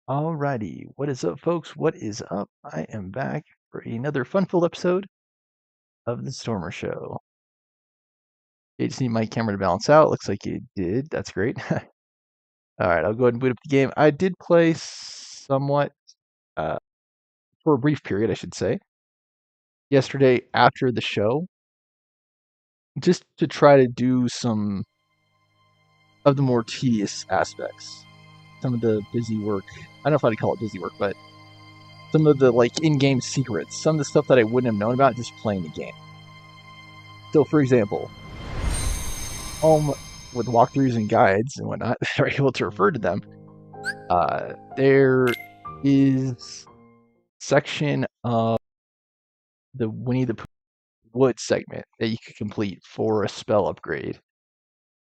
Alrighty, what is up, folks? What is up? I am back for another fun-filled episode of the Stormer Show. You just need my camera to balance out. Looks like it did. That's great. All right, I'll go ahead and boot up the game. I did play somewhat uh, for a brief period, I should say, yesterday after the show, just to try to do some of the more tedious aspects, some of the busy work. I don't know if I'd call it busy work, but some of the in-game secrets, some of the stuff that I wouldn't have known about just playing the game. So, for example, with walkthroughs and guides and whatnot, are able to refer to them. There is section of the Winnie the Pooh Wood segment that you could complete for a spell upgrade.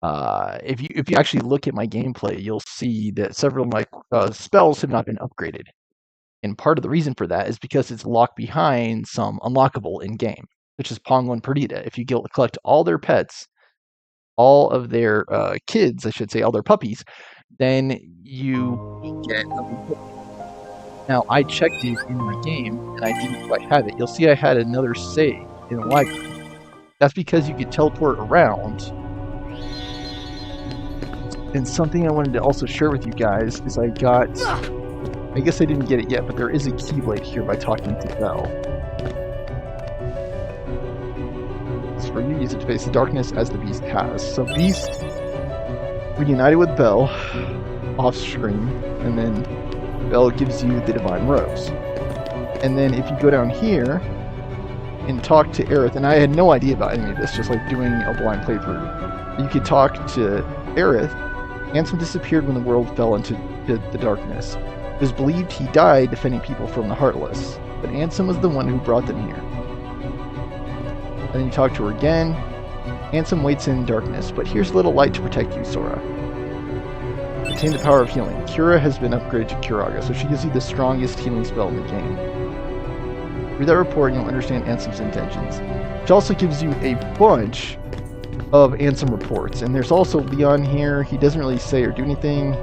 If you actually look at my gameplay, you'll see that several of my spells have not been upgraded, and part of the reason for that is because it's locked behind some unlockable in game, which is Pongo and Perdita. If you collect all their pets, all of their kids, I should say, all their puppies, then you get a. Now, I checked it in my game, and I didn't quite have it. You'll see I had another save in the library. That's because you could teleport around. And something I wanted to also share with you guys is I guess I didn't get it yet, but there is a Keyblade here by talking to Belle. For you, use it to face the darkness as the beast has. So Beast reunited with Belle off screen, and then Belle gives you the Divine Rose. And then if you go down here and talk to Aerith, and I had no idea about any of this, just like doing a blind playthrough, you could talk to Aerith. Ansem disappeared when the world fell into the darkness. It was believed he died defending people from the Heartless, but Ansem was the one who brought them here. And then you talk to her again. Ansem waits in darkness, but here's a little light to protect you, Sora. Obtain the power of healing. Kira has been upgraded to Kiraga, so she gives you the strongest healing spell in the game. Read that report and you'll understand Ansem's intentions. Which also gives you a bunch of Ansem reports. And there's also Leon here. He doesn't really say or do anything.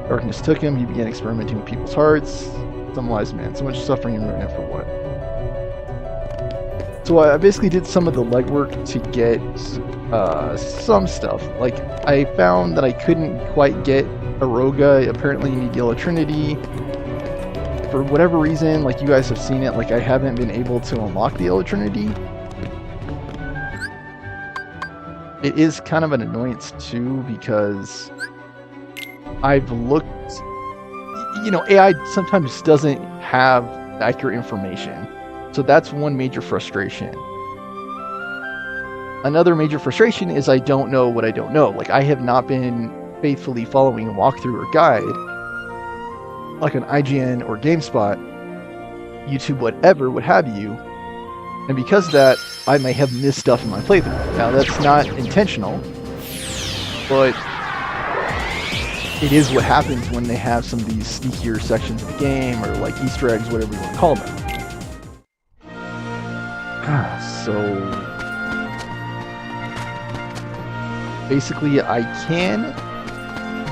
Darkness took him. He began experimenting with people's hearts. Some wise man. So much suffering and ruin for what? So I basically did some of the legwork to get some stuff. Like, I found that I couldn't quite get Aroga. Apparently you need Yellow Trinity. For whatever reason, like you guys have seen it, like I haven't been able to unlock the Yellow Trinity. It is kind of an annoyance too, because I've looked, AI sometimes doesn't have accurate information. So that's one major frustration. Another major frustration is I don't know what I don't know. Like, I have not been faithfully following a walkthrough or guide, like on IGN or GameSpot, YouTube, whatever, what have you. And because of that, I may have missed stuff in my playthrough. Now, that's not intentional, but it is what happens when they have some of these sneakier sections of the game, or like Easter eggs, whatever you want to call them. So basically, I can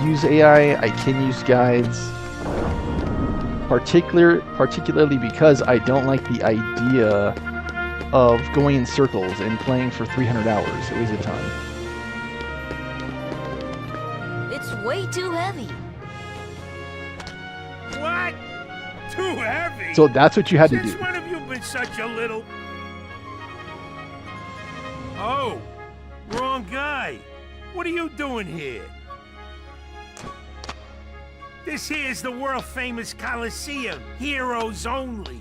use AI, I can use guides, particularly because I don't like the idea of going in circles and playing for 300 hours. It was a time. It's way too heavy. What? Too heavy? So that's what you had to do. Since when have you been such a little... Oh, wrong guy. What are you doing here? This here's the world-famous Coliseum, heroes only.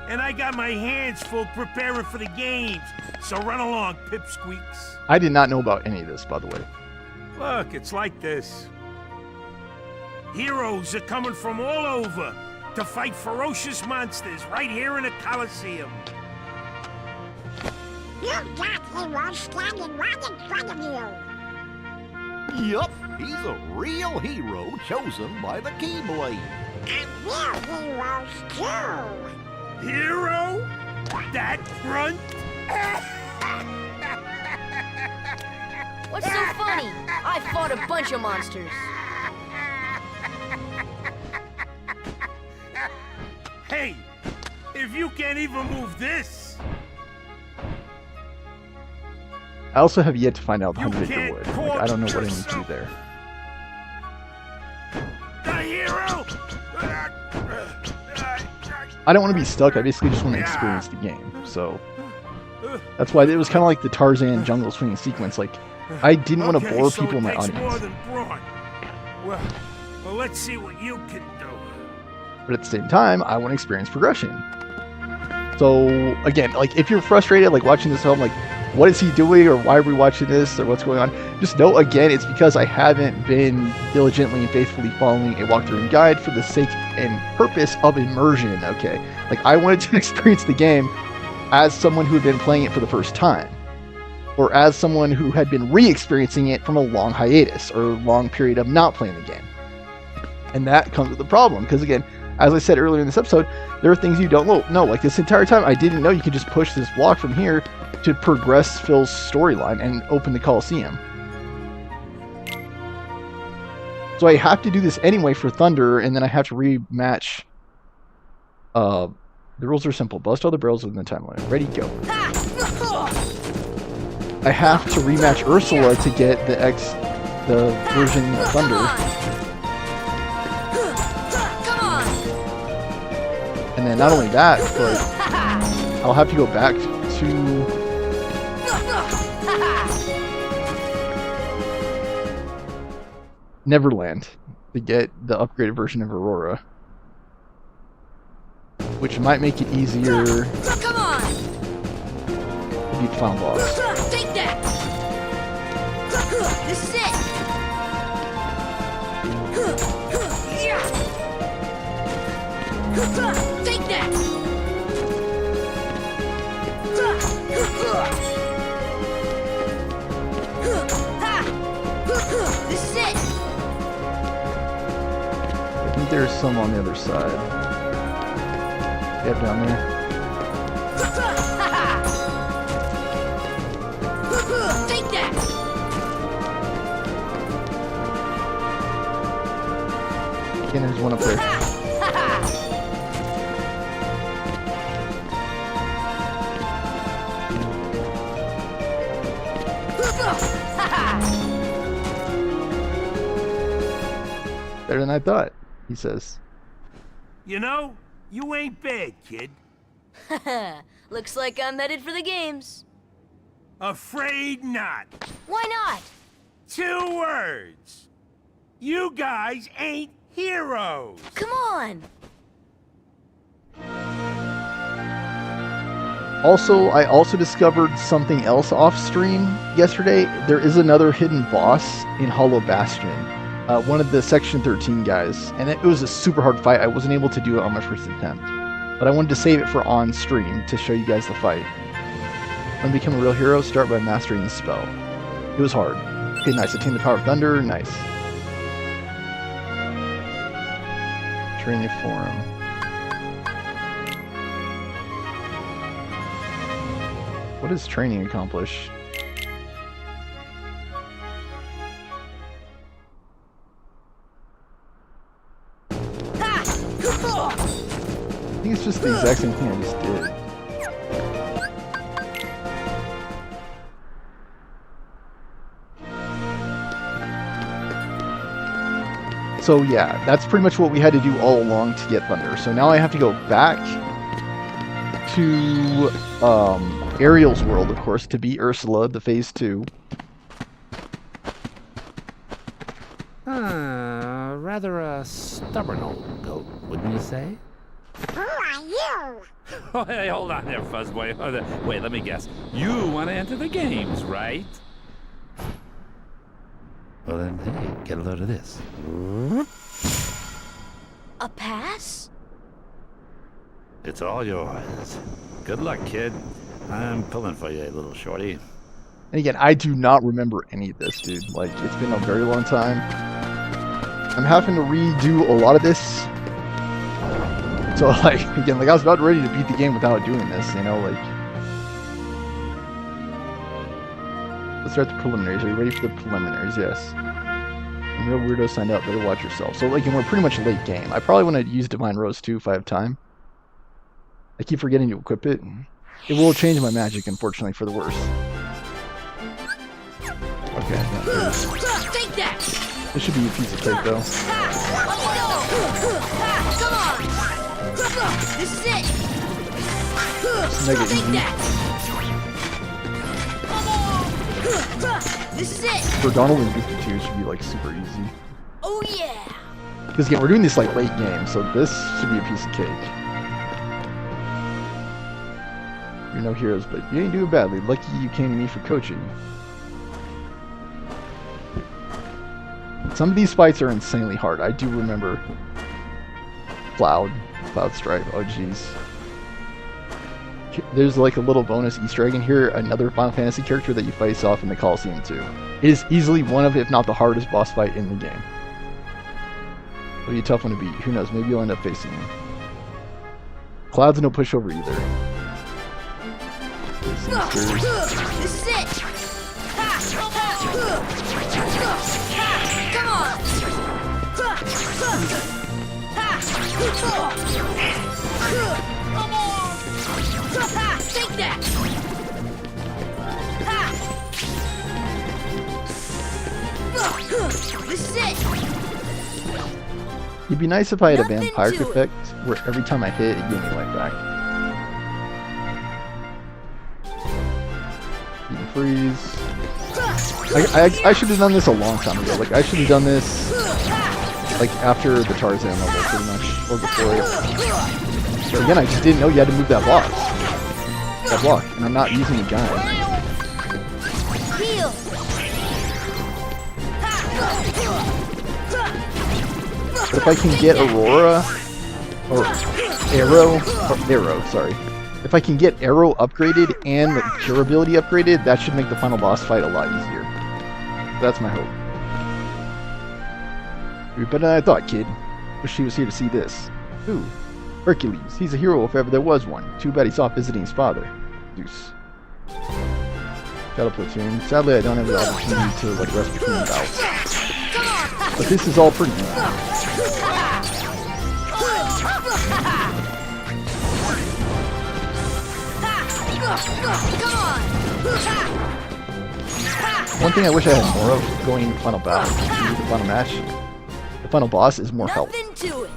And I got my hands full preparing for the games, so run along, pipsqueaks. I did not know about any of this, by the way. Look, it's like this. Heroes are coming from all over to fight ferocious monsters right here in the Coliseum. You've got heroes standing right in front of you. Yup, he's a real hero chosen by the Keyblade. And we're heroes too. Hero? That grunt? What's so funny? I fought a bunch of monsters. Hey, if you can't even move this, I also have yet to find out the You 100 acre can't wood. call Like, I don't know what I need to do yourself there. the hero. I don't want to be stuck. I basically just want to experience the game. So that's why it was kind of like the Tarzan jungle swinging sequence. Like, I didn't want to Okay, bore so people in my it takes more audience. than brawn. Well, let's see what you can do. But at the same time, I want to experience progression. So again, like if you're frustrated, like watching this film, like what is he doing, or why are we watching this, or what's going on? Just know again, it's because I haven't been diligently and faithfully following a walkthrough and guide for the sake and purpose of immersion. Okay, like I wanted to experience the game as someone who had been playing it for the first time, or as someone who had been re-experiencing it from a long hiatus or a long period of not playing the game. And that comes with a problem, because again, as I said earlier in this episode, there are things you don't know. Like this entire time, I didn't know you could just push this block from here to progress Phil's storyline and open the Coliseum. So I have to do this anyway for Thunder, and then I have to rematch. The rules are simple. Bust all the barrels within the time limit. Ready, go. I have to rematch Ursula to get the version of Thunder. And then not only that, but I'll have to go back to Neverland to get the upgraded version of Aurora, which might make it easier to beat the final boss. Take that! This is it! Take that! This is it! I think there's some on the other side. Yep, down there. Take that! Again, there's one up there. Better than I thought, he says. You know, you ain't bad, kid. Looks like I'm headed for the games. Afraid not. Why not? 2 words. You guys ain't heroes. Come on! Also, I also discovered something else off stream yesterday. There is another hidden boss in Hollow Bastion. One of the Section 13 guys. And it was a super hard fight. I wasn't able to do it on my first attempt. But I wanted to save it for on stream to show you guys the fight. When become a real hero, start by mastering the spell. It was hard. Okay, nice. Attain the power of thunder. Nice. Training forum. What does training accomplish? I think it's just the exact same thing I just did. So yeah, that's pretty much what we had to do all along to get Thunder. So now I have to go back to Ariel's world, of course, to beat Ursula, the Phase 2. Rather a stubborn old goat, wouldn't you say? Who are you? Oh, hey, hold on there, Fuzzboy. Wait, let me guess. You want to enter the games, right? Well then, hey, get a load of this. A pass? It's all yours. Good luck, kid. I'm pulling for you, little shorty. And again, I do not remember any of this, dude. Like, it's been a very long time. I'm having to redo a lot of this. So, like, again, like, I was about ready to beat the game without doing this, you know, like... Let's start the preliminaries. Are you ready for the preliminaries? Yes. When real weirdos signed up, better watch yourself. So, like, and we're pretty much late game. I probably want to use Divine Rose, too, if I have time. I keep forgetting to equip it. It will change my magic, unfortunately, for the worse. Okay, not good. Take that! This should be a piece of cake, though. Come on! This is it! Just make it Take easy. that! This is it! For Donald and Goofy 2, it should be like super easy. Oh yeah! Because again, we're doing this like late game, so this should be a piece of cake. You're no heroes, but you ain't doing badly. Lucky you came to me for coaching. Some of these fights are insanely hard. I do remember Cloud Stripe. Oh jeez. There's like a little bonus Easter egg in here. Another Final Fantasy character that you face off in the Coliseum too. It is easily one of, if not the hardest boss fight in the game. It'll be a tough one to beat. Who knows? Maybe you'll end up facing him. Cloud's no pushover either. This is it! Come on! Take that! This is it! It'd be nice if I had a Nothing vampire to it. effect where every time I hit, it gave me life back. You can freeze. I should have done this a long time ago. Like, I should have done this like after the Tarzan level, pretty much, or before it. But again, I just didn't know you had to move that block. That block, and I'm not using the gun. Heal! But if I can get Aurora, or Arrow, sorry. If I can get Arrow upgraded and the durability upgraded, that should make the final boss fight a lot easier. That's my hope. You're better than I thought, kid. Wish he was here to see this. Ooh, Hercules. He's a hero if ever there was one. Too bad he's off visiting his father. Zeus. Shadow Platoon. Sadly, I don't have the opportunity to like rest between bouts. But this is all pretty new. One thing I wish I had more of going into final battle, the final match, the final boss is more health. Nothing to it!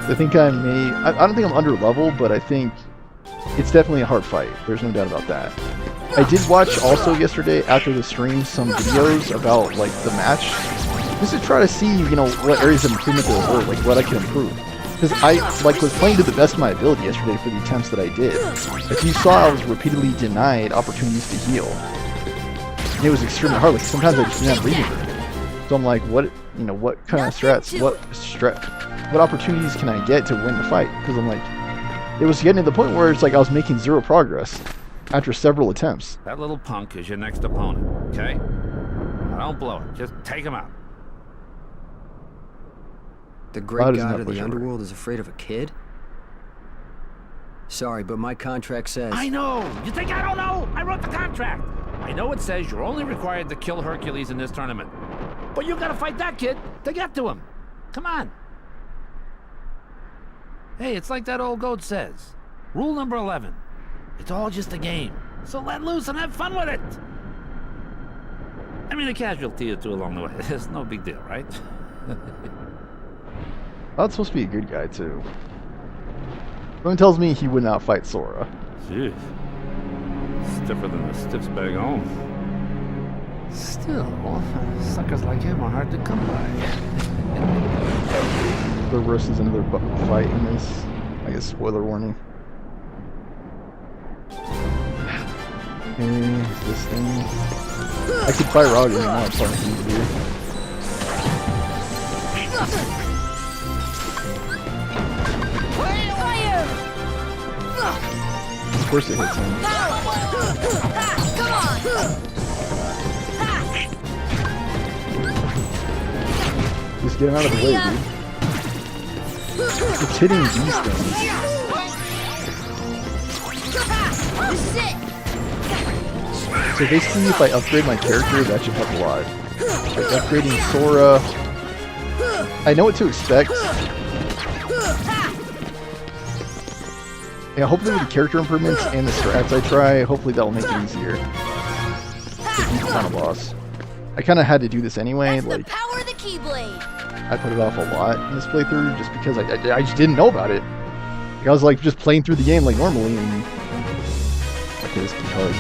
I think I don't think I'm under level, but I think it's definitely a hard fight. There's no doubt about that. I did watch also yesterday after the stream some videos about like the match, just to try to see, you know, what areas of improvement there were, like what I could improve. Because I like was playing to the best of my ability yesterday for the attempts that I did. If you saw, I was repeatedly denied opportunities to heal. And it was extremely hard. Like sometimes I just didn't have breathing room. So I'm like, what kind of strats, what opportunities can I get to win the fight? Because I'm like, it was getting to the point where it's like I was making zero progress after several attempts. That little punk is your next opponent, okay? Now don't blow it. Just take him out. The Cloud great is god not of the pushover. underworld is afraid of a kid? Sorry, but my contract says... I know! You think I don't know? I wrote the contract! I know it says you're only required to kill Hercules in this tournament. But you gotta fight that kid to get to him. Come on. Hey, it's like that old goat says. Rule number 11. It's all just a game. So let loose and have fun with it. I mean, a casualty or two along the way. It's no big deal, right? That's supposed to be a good guy too. Someone tells me he would not fight Sora. Jeez. Stiffer than the stiffs back home. Still, suckers like him are hard to come by. Cerberus is another fight in this. I guess spoiler warning. Okay, this thing. I could fight Roger and not fight him easier. Fire! Of course it hits him. Come on! Just get him out of the way, dude. It's hitting these things. This is it! So basically, if I upgrade my character, that should help a lot. Like upgrading Sora, I know what to expect. Yeah, hopefully with the character improvements and the strats I try, hopefully that'll make it easier to beat the final boss. I kind of had to do this anyway, That's like, the power of the Keyblade. I put it off a lot in this playthrough just because I just didn't know about it. Like, I was like just playing through the game like normally, and okay, this could be hard.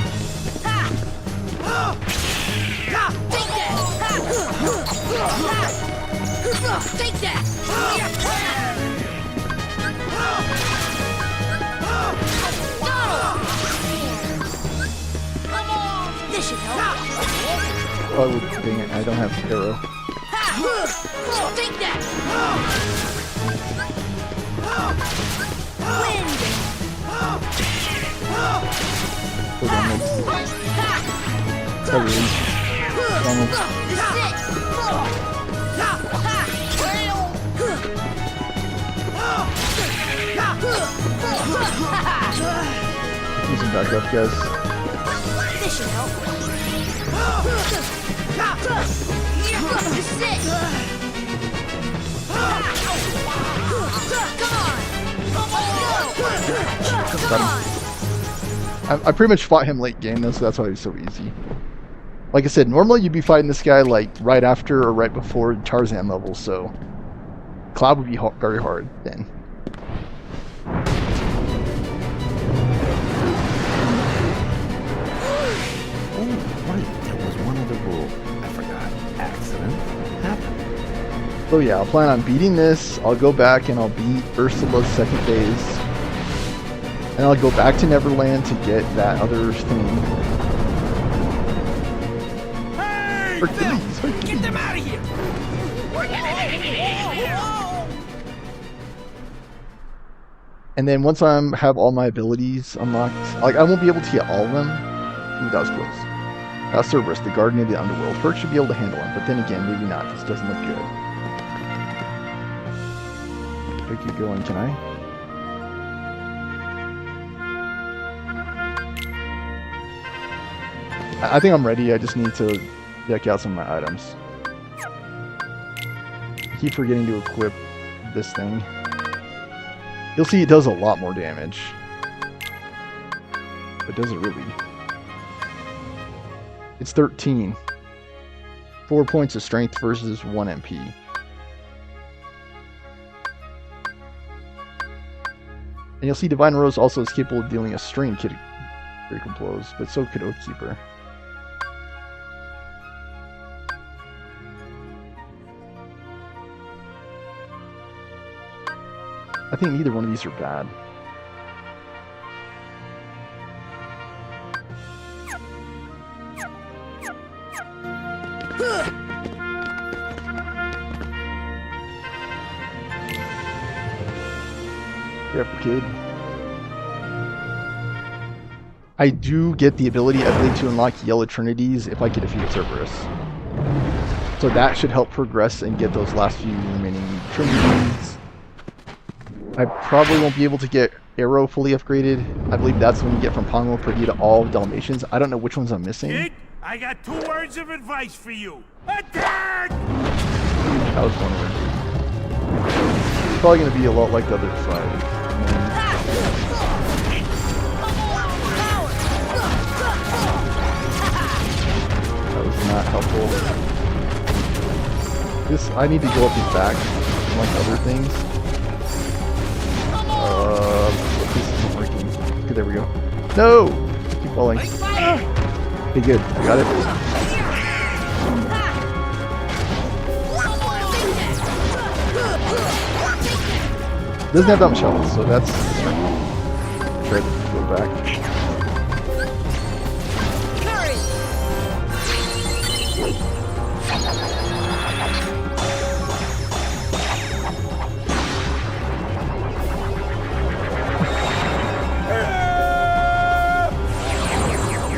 Take that! Take that! Come on! This should help. Oh, dang it, I don't have arrow. Take that! Wind! Hold on, oh, really? Almost. This is it! Use some back up, guys. This should help. This is it! Come on! I pretty much fought him late game though, so that's why it was so easy. Like I said, normally you'd be fighting this guy like right after or right before Tarzan level, so Cloud would be very hard then. There was one other rule. I forgot. Accident happened. So yeah, I'll plan on beating this. I'll go back and I'll beat Ursula's second phase. And I'll go back to Neverland to get that other thing. Hey, Hercules, Phil, Hercules. get them out of here! And then once I have all my abilities unlocked, like I won't be able to get all of them. Ooh, that was close. Cerberus, the Guardian of the Underworld. Herc should be able to handle him, but then again, maybe not. This doesn't look good. If I keep going, can I? I think I'm ready. I just need to deck out some of my items. I keep forgetting to equip this thing. You'll see it does a lot more damage. But does it really? It's 13. 4 points of strength versus 1 MP. And you'll see Divine Rose also is capable of dealing a string of critical blows, but so could Oathkeeper. I think neither one of these are bad. Replicate. I do get the ability, I believe, to unlock Yellow Trinities if I get defeat Cerberus. So that should help progress and get those last few remaining Trinities. I probably won't be able to get Arrow fully upgraded. I believe that's when you get from Pongo Perdita all Dalmatians. I don't know which ones I'm missing. Kid, I got 2 words of advice for you. Attack! That was one word. It's probably going to be a lot like the other side. That was not helpful. This, I need to go up his back, like other things. This isn't working. Okay, there we go. No! Keep falling. Okay, good. I got it. Doesn't have that much health, so that's try to go back.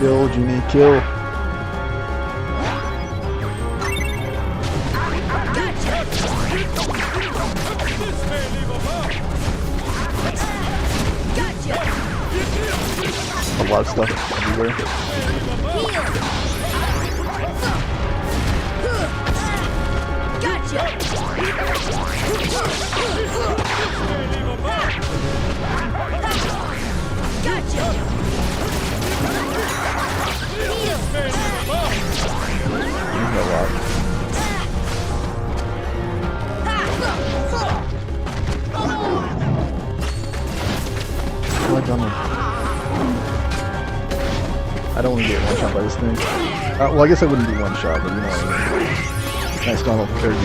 Kill, Genie, kill. A lot of stuff everywhere. There's no luck. What done with? I don't want to get one shot by this thing. Well, I guess I wouldn't do one shot, but you know what I mean. Nice Donald fair game.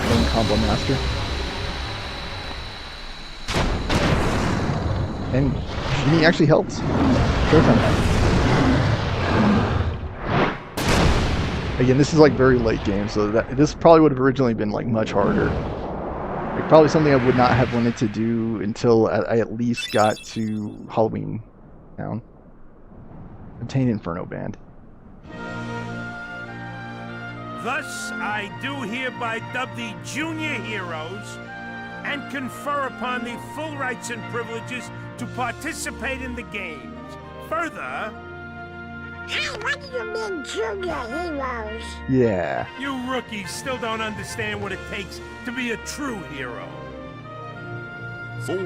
One combo master. And he actually helps. Showtime. Again, this is like very late game, so this probably would have originally been like much harder. Like probably something I would not have wanted to do until I at least got to Halloween Town. Obtain Inferno Band. Thus, I do hereby dub the Junior Heroes and confer upon the full rights and privileges to participate in the games. Further, Hey, what do you mean, Junior Heroes? Yeah. you rookies still don't understand what it takes to be a true hero. So,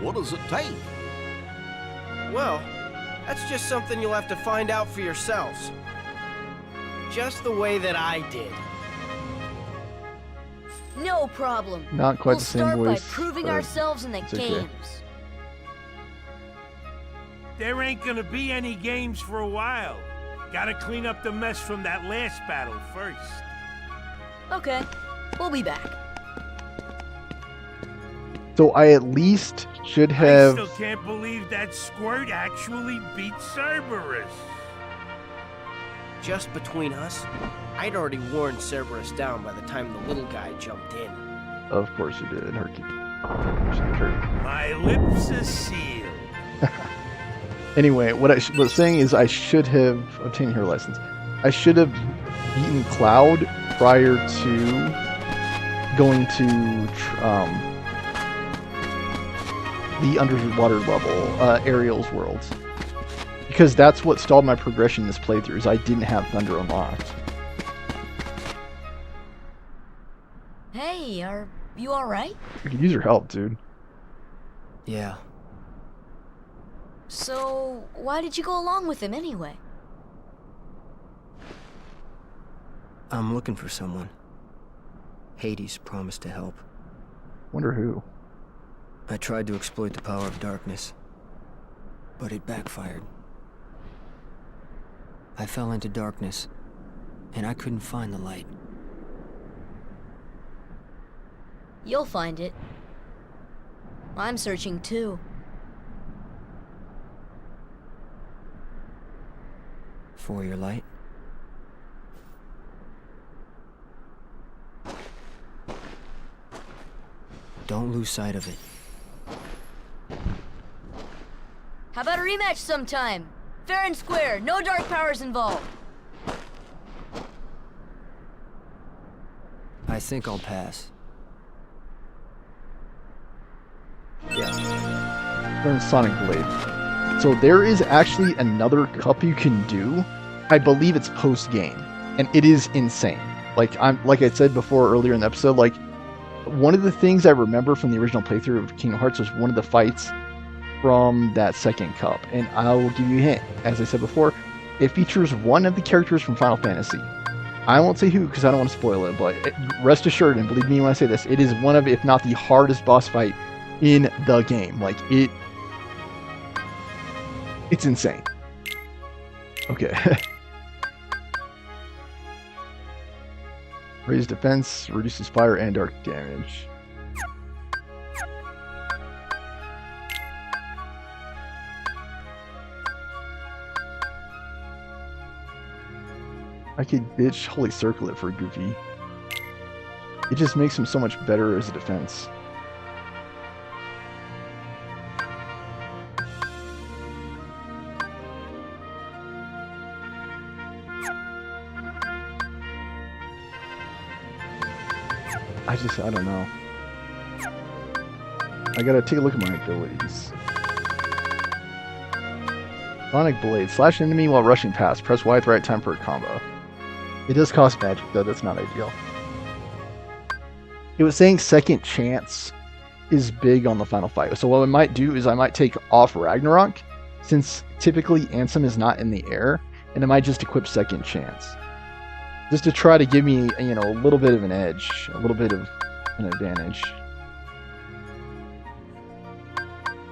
what does it take? Well, that's just something you'll have to find out for yourselves. Just the way that I did. No problem. Not quite We'll the same start by voice, proving but ourselves in the it's okay. games. There ain't gonna be any games for a while. Gotta clean up the mess from that last battle first. Okay, we'll be back. So I at least should I have. still can't believe that Squirt actually beat Cerberus. Just between us, I'd already worn Cerberus down by the time the little guy jumped in. Of course you did, Herky. My lips are sealed. Anyway, what I was saying is I should have obtained hero license. I should have beaten Cloud prior to going to the underwater level, Ariel's world. Because that's what stalled my progression in this playthrough, is I didn't have Thunder unlocked. Hey, are you alright? I could use your help, dude. Yeah. So, why did you go along with him anyway? I'm looking for someone. Hades promised to help. Wonder who. I tried to exploit the power of darkness, but it backfired. I fell into darkness, and I couldn't find the light. You'll find it. I'm searching too. For your light? Don't lose sight of it. How about a rematch sometime? Fair and square, no dark powers involved. I think I'll pass. Yeah. Learn Sonic Blade. So there is actually another cup you can do. I believe it's post-game. And it is insane. Like I said before earlier in the episode, like one of the things I remember from the original playthrough of Kingdom Hearts was one of the fights from that second cup. And I will give you a hint. As I said before, it features one of the characters from Final Fantasy. I won't say who because I don't want to spoil it, but rest assured, and believe me when I say this, it is one of, if not the hardest boss fight in the game. Like, it's insane. Okay. Raise defense, reduces fire and dark damage. I could bitch Holy Circlet for Goofy. It just makes him so much better as a defense. I don't know. I gotta take a look at my abilities. Sonic Blade. Slash enemy while rushing past. Press Y at the right time for a combo. It does cost magic, though. That's not ideal. It was saying second chance is big on the final fight. So what I might do is I might take off Ragnarok, since typically Ansem is not in the air, and I might just equip second chance. Just to try to give me, you know, a little bit of an edge, a little bit of an advantage.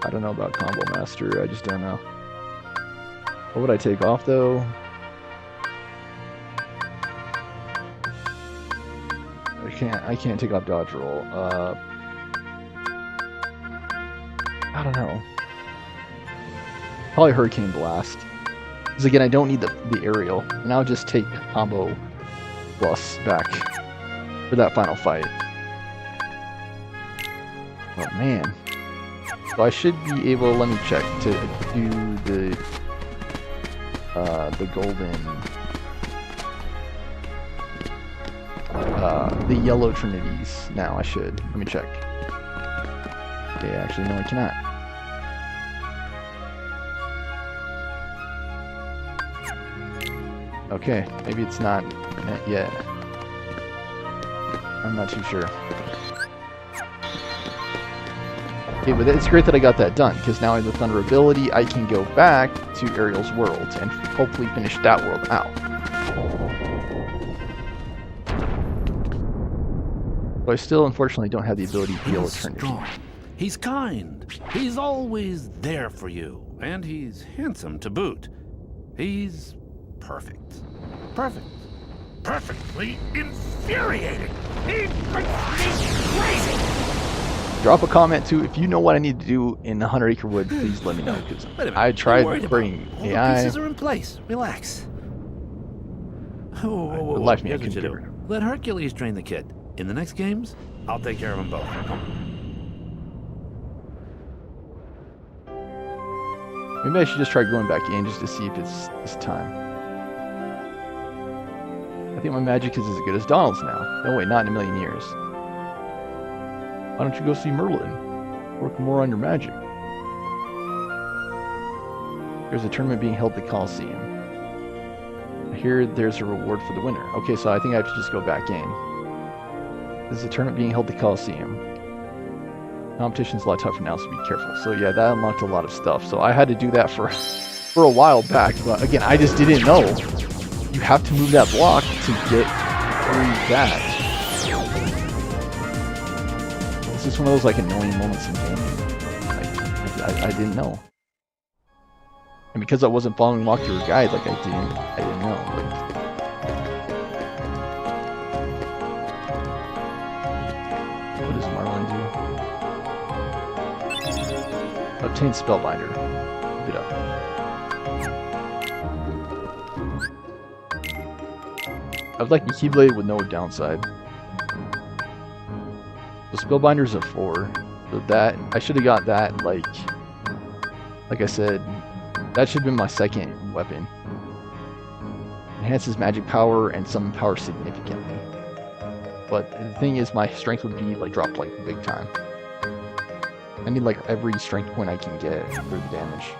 I don't know about Combo Master, I just don't know. What would I take off though? I can't take off dodge roll. I don't know. Probably Hurricane Blast. Because again, I don't need the aerial. And I'll just take Combo Plus back for that final fight. Oh man. So I should be able, let me check, to do the golden... the yellow trinities now. I should. Let me check. Okay, actually, no, I cannot. Okay, maybe it's not yet. I'm not too sure. Okay, but it's great that I got that done, because now I have the Thunder ability, I can go back to Ariel's world and hopefully finish that world out. But I still, unfortunately, don't have the ability to heal Eternity. Strong. He's kind. He's always there for you. And he's handsome to boot. He's perfect. Perfect. Perfectly infuriating. He makes me crazy. Drop a comment too if you know what I need to do in 100 Acre Wood. Please let me know, because I tried bringing All the AI. pieces are in place. Relax. Whoa. Life me, I Here's what can you do. do. Let Hercules train the kid. In the next games, I'll take care of them both. Maybe I should just try going back in just to see if it's this time. I think my magic is as good as Donald's now. No, wait, not in a million years. Why don't you go see Merlin? Work more on your magic. There's a tournament being held at the Coliseum. I hear there's a reward for the winner. Okay, so I think I have to just go back in. There's a tournament being held at the Coliseum. Competition's a lot tougher now, so be careful. So yeah, that unlocked a lot of stuff. So I had to do that for a while back, but again, I just didn't know. You have to move that block to get through that. It's just one of those like annoying moments in gaming. I didn't know. And because I wasn't following walkthrough guide, like I didn't know. Like, what does Marlin do? Obtain Spellbinder. Keep it up. I would like a Keyblade with no downside. The Spellbinder's a 4. So that, I should have got that, like I said, that should have been my second weapon. Enhances magic power and summon power significantly. But the thing is, my strength would be like dropped like big time. I need like every strength point I can get for the damage.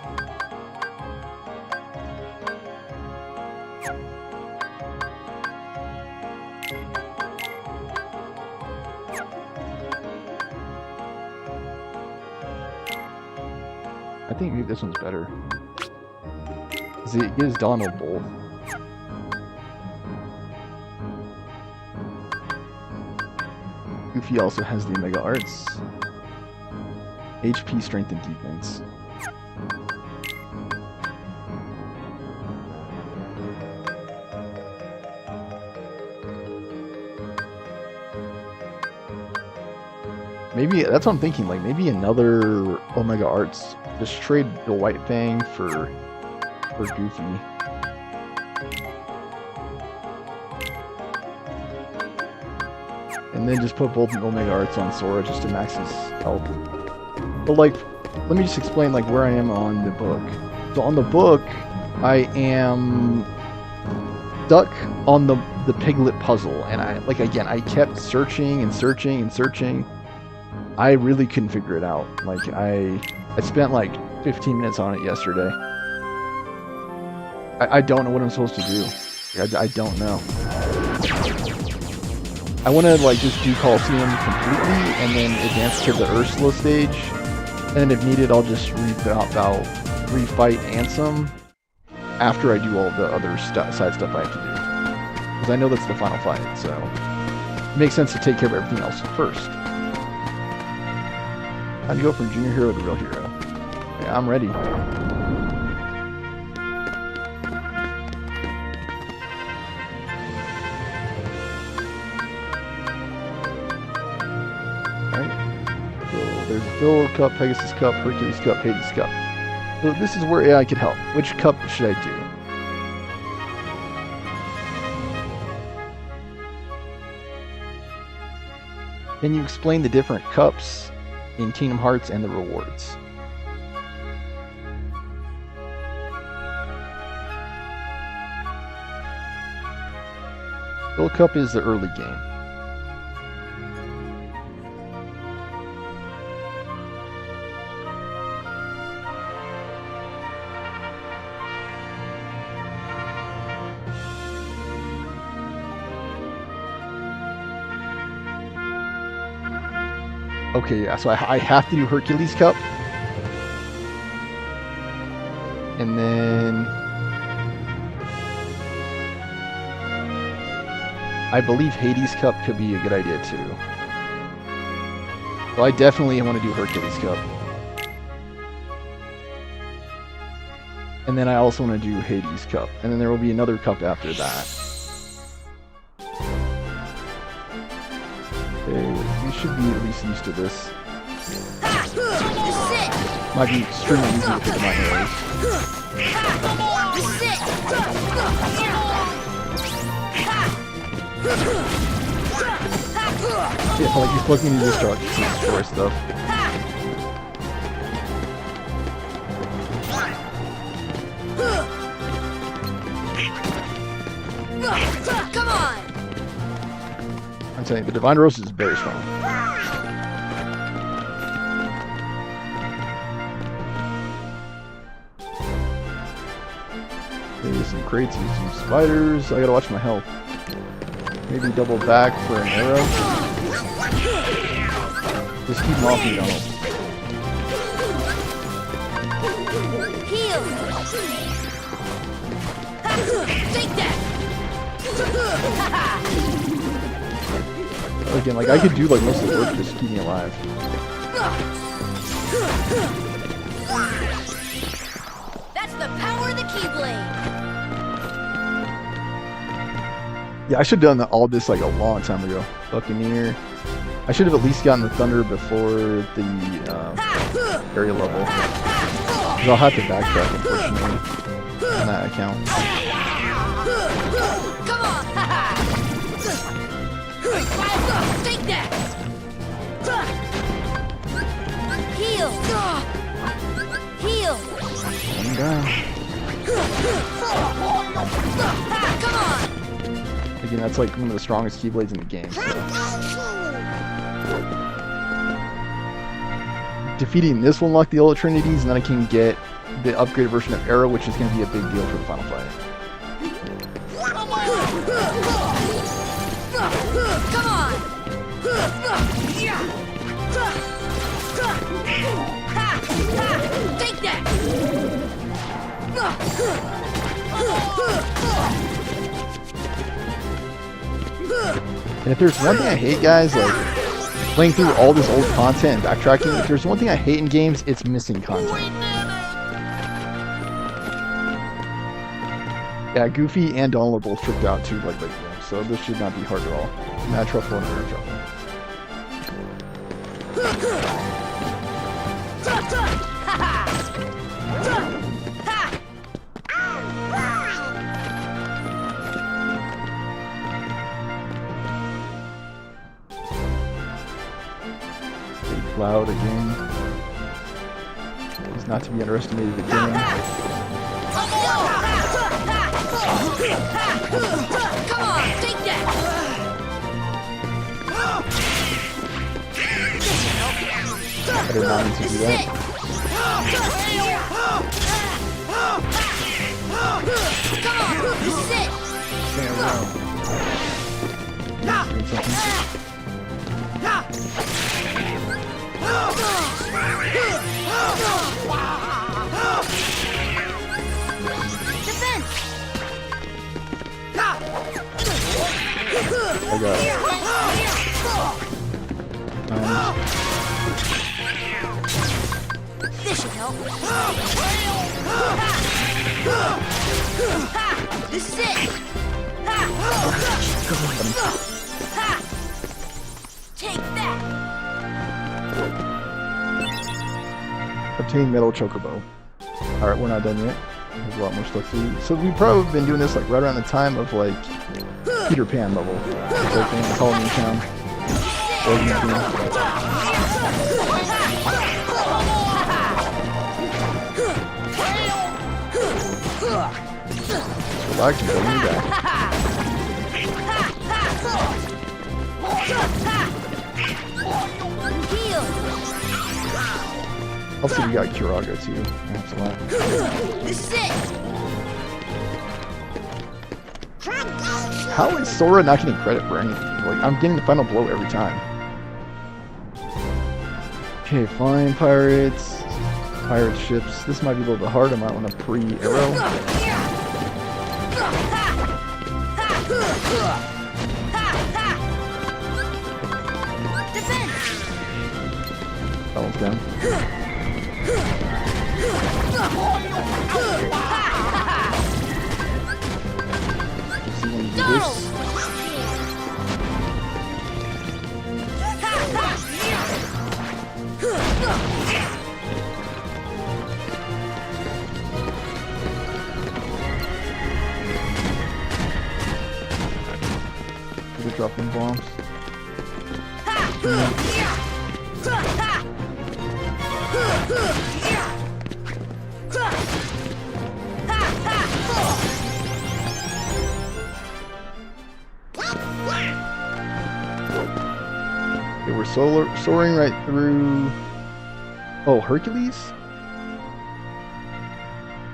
I think maybe this one's better. It gives Donald both. Goofy also has the Omega Arts. HP, Strength, and Defense. Maybe, that's what I'm thinking, like maybe another Omega Arts. Just trade the White Fang for Goofy. And then just put both Omega Arts on Sora just to max his health. But like, let me just explain like where I am on the book. So on the book, I am stuck on the Piglet puzzle, and I kept searching and searching and searching. I really couldn't figure it out. Like I spent like 15 minutes on it yesterday. I don't know what I'm supposed to do. I don't know. I want to like just do Coliseum completely and then advance to the Ursula stage. And then if needed, I'll just refight Ansem after I do all the other side stuff I have to do. Because I know that's the final fight, so it makes sense to take care of everything else first. How do you go from junior hero to real hero? Yeah, I'm ready. Alright. So there's Phil Cup, Pegasus Cup, Hercules Cup, Hades Cup. So this is where AI could help. Which cup should I do? Can you explain the different cups in Kingdom Hearts and the rewards? Phil Cup is the early game. Okay, yeah, so I have to do Hercules Cup. And then I believe Hades Cup could be a good idea too. So I definitely want to do Hercules Cup. And then I also want to do Hades Cup. And then there will be another cup after that. Okay, you should be at least used to this. Might be extremely easy to pick up my arrows. Yeah, like you're plugging into this truck to destroy stuff. Come on! I'm telling you, the Divine Roast is very strong. Maybe some crates and some spiders. I gotta watch my health. Maybe double back for an arrow. Just keep them off me, Donald. Heal! Take that! Again, like I could do like most of the work just to keep me alive. That's the power of the Keyblade! Yeah, I should have done all this like a long time ago. Buccaneer. I should have at least gotten the Thunder before the area level. Because I'll have to backtrack, unfortunately, on that account. Come on! Take that! Heal! Heal! I'm down. Come on! Again, that's like one of the strongest Keyblades in the game. So. Defeating this will unlock the Old Trinities, and then I can get the upgraded version of Arrow, which is going to be a big deal for the final fight. Come on! Take that! And if there's one thing I hate, guys, like playing through all this old content and backtracking, if there's one thing I hate in games, it's missing content. Yeah, Goofy and Donald are both tricked out too, like late game, so this should not be hard at all. Mad Truffle and Rare Truffle. Cloud again. He's not to be underestimated again. Come on, take that! I did not need to do that. Come on, sit! Doing something. Defense! I got it. This should help. Ha! This is it! Ha! Ha! Take that! Obtain metal chocobo. Alright, we're not done yet. There's a lot more stuff to do. So we've probably been doing this like right around the time of like Peter Pan level. It's like in Halloween Town. Relax and bring me back. Heal! Also, we got Kiraga too. Excellent. This is it! How is Sora not getting credit for anything? Like, I'm getting the final blow every time. Okay, flying pirates. Pirate ships. This might be a little bit hard. I might want to pre-arrow. Defense! That one's down. Let's see when you do this. We're dropping bombs. Okay, we're soaring right through. Oh, Hercules?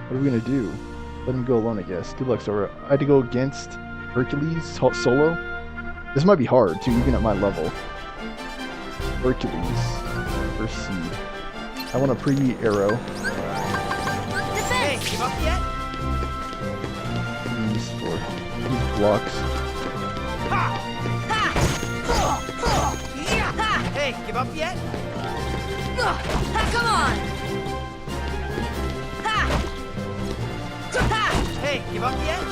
What are we gonna do? Let him go alone, I guess. Good luck, Sora. I had to go against Hercules solo. This might be hard too, even at my level. Hercules. First seed. I want a pre-arrow. Hey, give up yet? These for these blocks. Hey, give up yet? Come on! Hey, give up yet?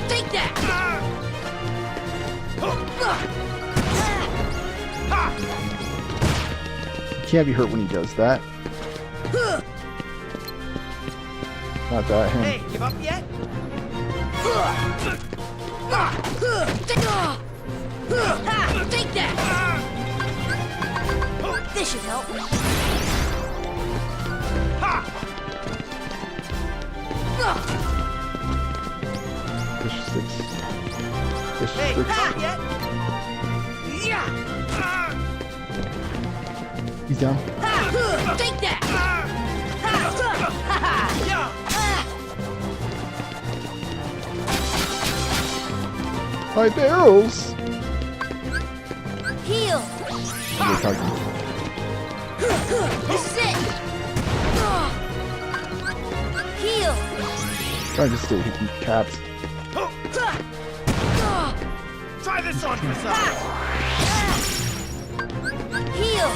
Take that! He can't be hurt when he does that. Not that, him. Hey, give up yet? Take that! This should help. Fish 6. Fish Hey, 6. give up yet? He's down. Take that! My barrels! Heal! You're talking. This is it! Heal! Trying to stay hitting caps. Try this on for size. Heal!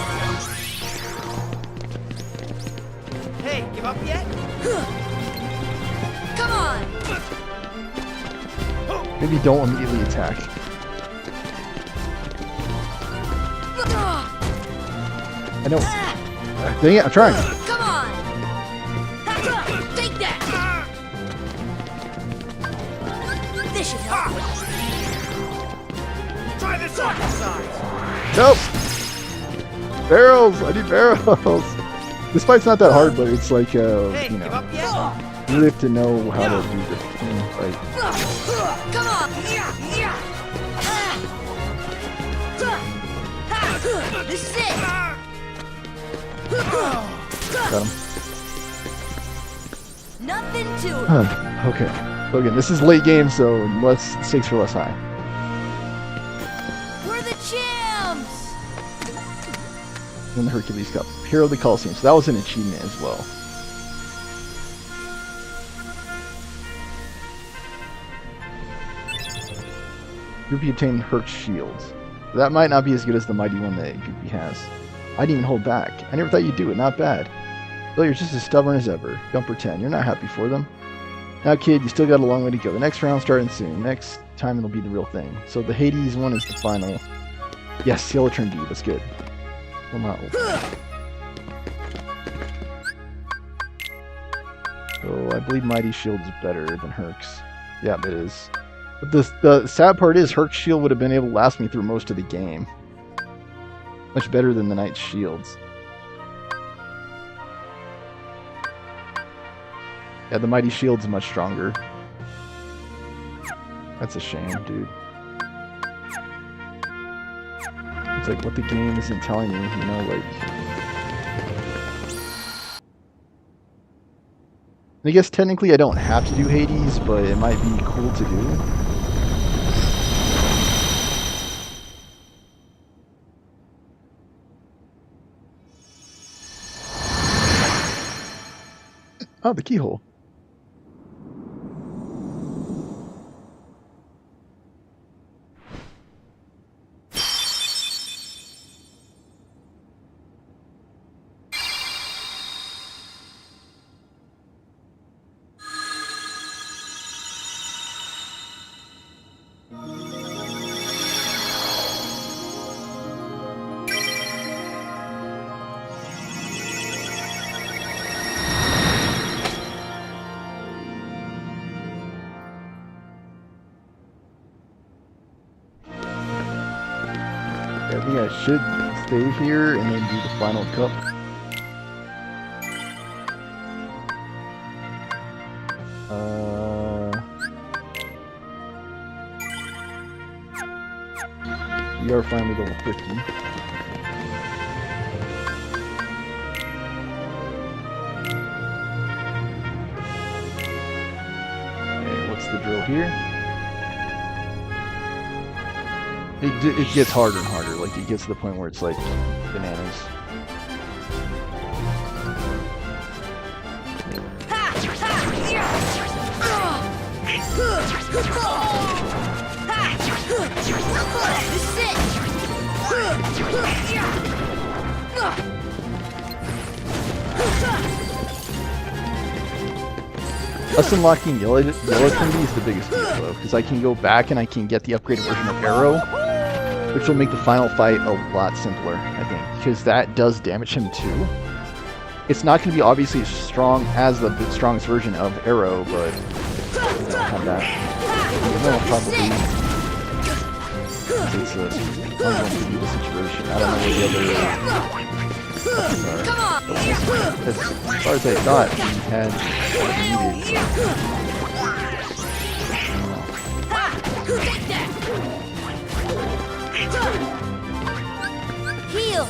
Hey, give up yet? Come on! Maybe don't immediately attack. I know. Dang it, I'm trying. Come on! Take that! This should help. Try this on for size. Nope! Barrels! I need barrels! This fight's not that hard, but it's like, Hey, you give know, up yet? you really have to know how to do this team fight. Come on! This is it! Got him. Nothing nothing to it. Okay. So again, this is late game, so less stakes are less high. We're the champs! And the Hercules Cup. Hero of the Coliseum. So that was an achievement as well. Goopy obtained Herc Shields. That might not be as good as the mighty one that Goopy has. I didn't even hold back. I never thought you'd do it. Not bad. Well, you're just as stubborn as ever. Don't pretend. You're not happy for them. Now, kid, you still got a long way to go. The next round starting soon. Next time it'll be the real thing. So the Hades one is the final. Yes, Yellow Turn D. That's good. Well, not. So I believe Mighty Shield's better than Herc's. Yeah, it is. But the sad part is Herc's Shield would have been able to last me through most of the game. Much better than the Knight's Shields. Yeah, the Mighty Shield's much stronger. That's a shame, dude. It's like what the game isn't telling me, you know, like... I guess technically I don't have to do Hades, but it might be cool to do. Oh, the keyhole. I think I should stay here and then do the final cup. We are finally level 50. Okay, what's the drill here? It gets harder and harder, like it gets to the point where it's like bananas. Us unlocking Yellow Trinity is the biggest deal though, because I can go back and I can get the upgraded version of Arrow, which will make the final fight a lot simpler, I think, because that does damage him too. It's not going to be obviously as strong as the strongest version of Arrow, but you know, have that. No, probably. It's a unbelievable situation. I don't know what the other are. As far as I thought, he had what he needed. Heal!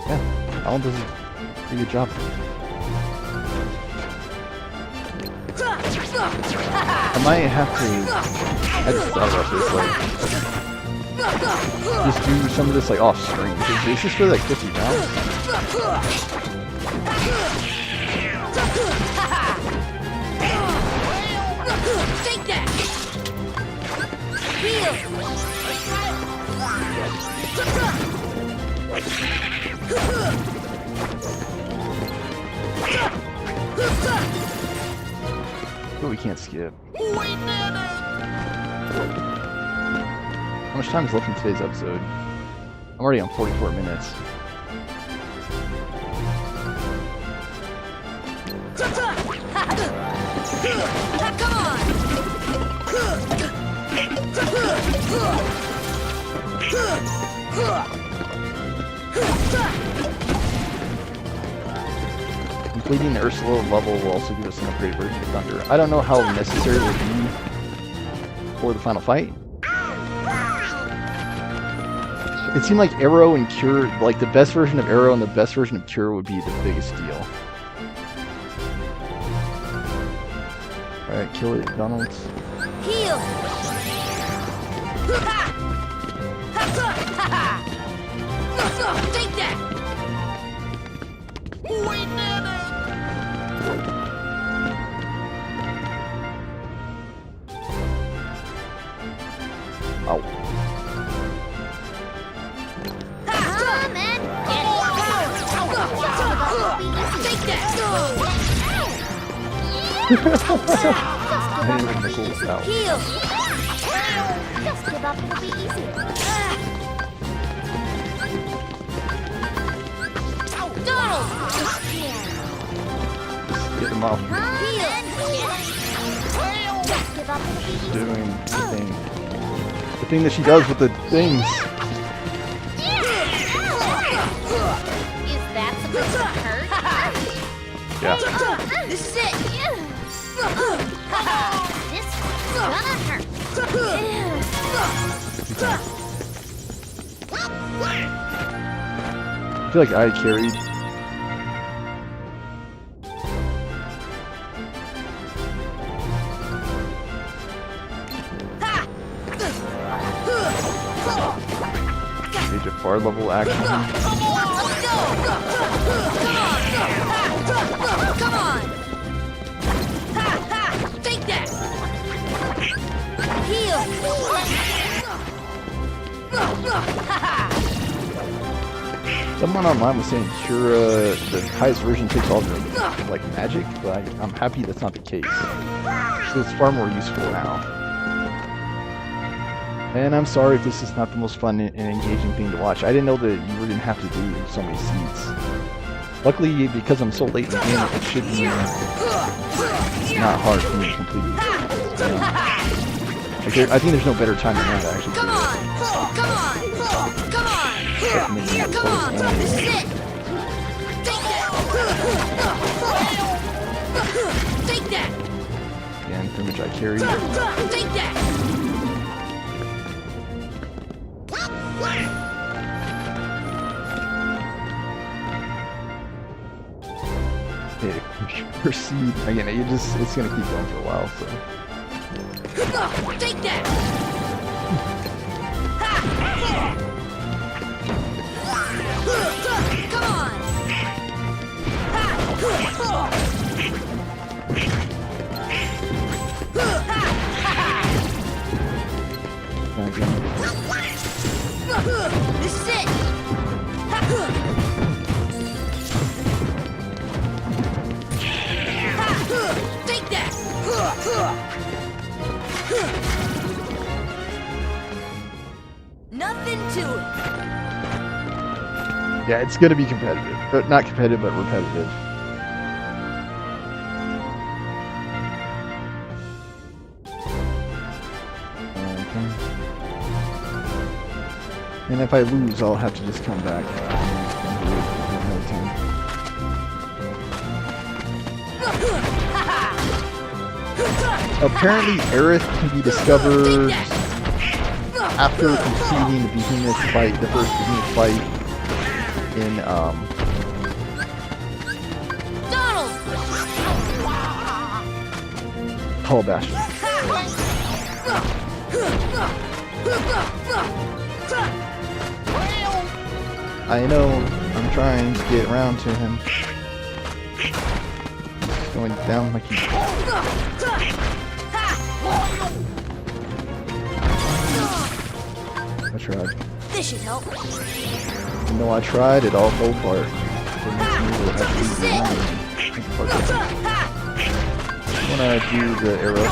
Yeah, Alan does a pretty good job. I might have to. I just thought about this, like, just do some of this like off screen. Because it's just for like 50 rounds. Take that! Heal! But we can't skip. How much time is left in today's episode? I'm already on 44 minutes. Come on! We completing the Ursula level will also give us an upgraded version of Thunder. I don't know how necessary it will be for the final fight. It seemed like Arrow and Cure, like the best version of Arrow and the best version of Cure would be the biggest deal. Alright, kill it, Donald's. Heal! Take that! We did it! Ow. Come and get it. Take that! I didn't even missiles out. Heal! Just give up, it'll be easy. Donald! Get them off. Heal! Just give up, it'll be easy. Doing the thing. The thing that she does with the things. Is that supposed to hurt? Yeah. This is it! This one's gonna hurt. I feel like I carried. Age of Far level action. Let's go! Come on! Take that! Heal! Someone online was saying Cura, the highest version, takes all the like magic, but I'm happy that's not the case. So it's far more useful now. And I'm sorry if this is not the most fun and engaging thing to watch. I didn't know that you were gonna have to do so many seeds. Luckily, because I'm so late in the game, it should be not hard for me to complete. I think there's no better time than now to actually Come do on! Come on! Come on! Come on! This is it! Take that! Take that! it. Again, pretty much I carried. Take that! Hey, proceed. Again, it's gonna keep going for a while, so. Take that! Come on! Again. This is it! Take that! Nothing to it. Yeah, it's gonna be competitive. But not competitive, but repetitive. Okay. And if I lose, I'll have to just come back. And do it another time. Apparently, Aerith can be discovered after completing the Behemoth fight, the first Behemoth fight in Donald! Hollow Bastion. I know, I'm trying to get around to him. He's going down like he's... I tried. This should help. Even though I tried, it all fell apart. It makes me actually think about it. I wanna do the arrow.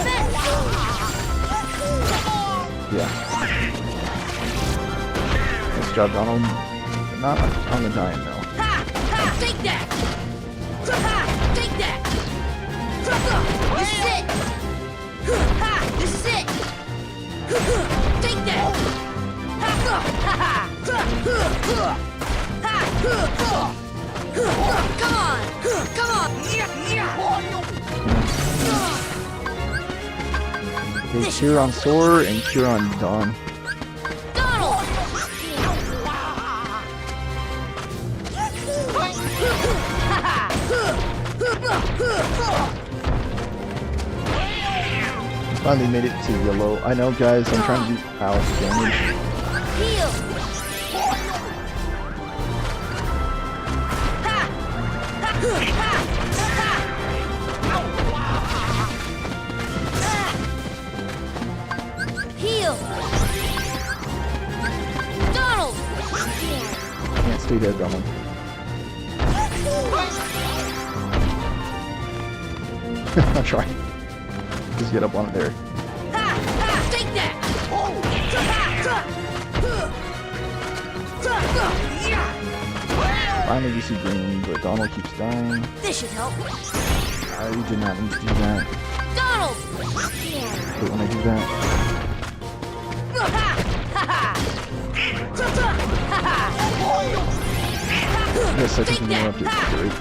Yeah. Nice job, Donald. Not on the dying though. Take that! Take that! This is it! This is it! Take that! Come on! Come on! Okay, Cure on Sora and Cure on Dawn. Donald! Finally made it to yellow. I know, guys, I'm trying to do powerful damage. Heal! Heal! Donald! Can't stay dead, Donald. I'm trying. Just get up on it there. Take that! Finally, we see green, but Donald keeps dying. This should help. I did not need to do that. Donald! I hate when I do that. Yes, I think more updates. Great.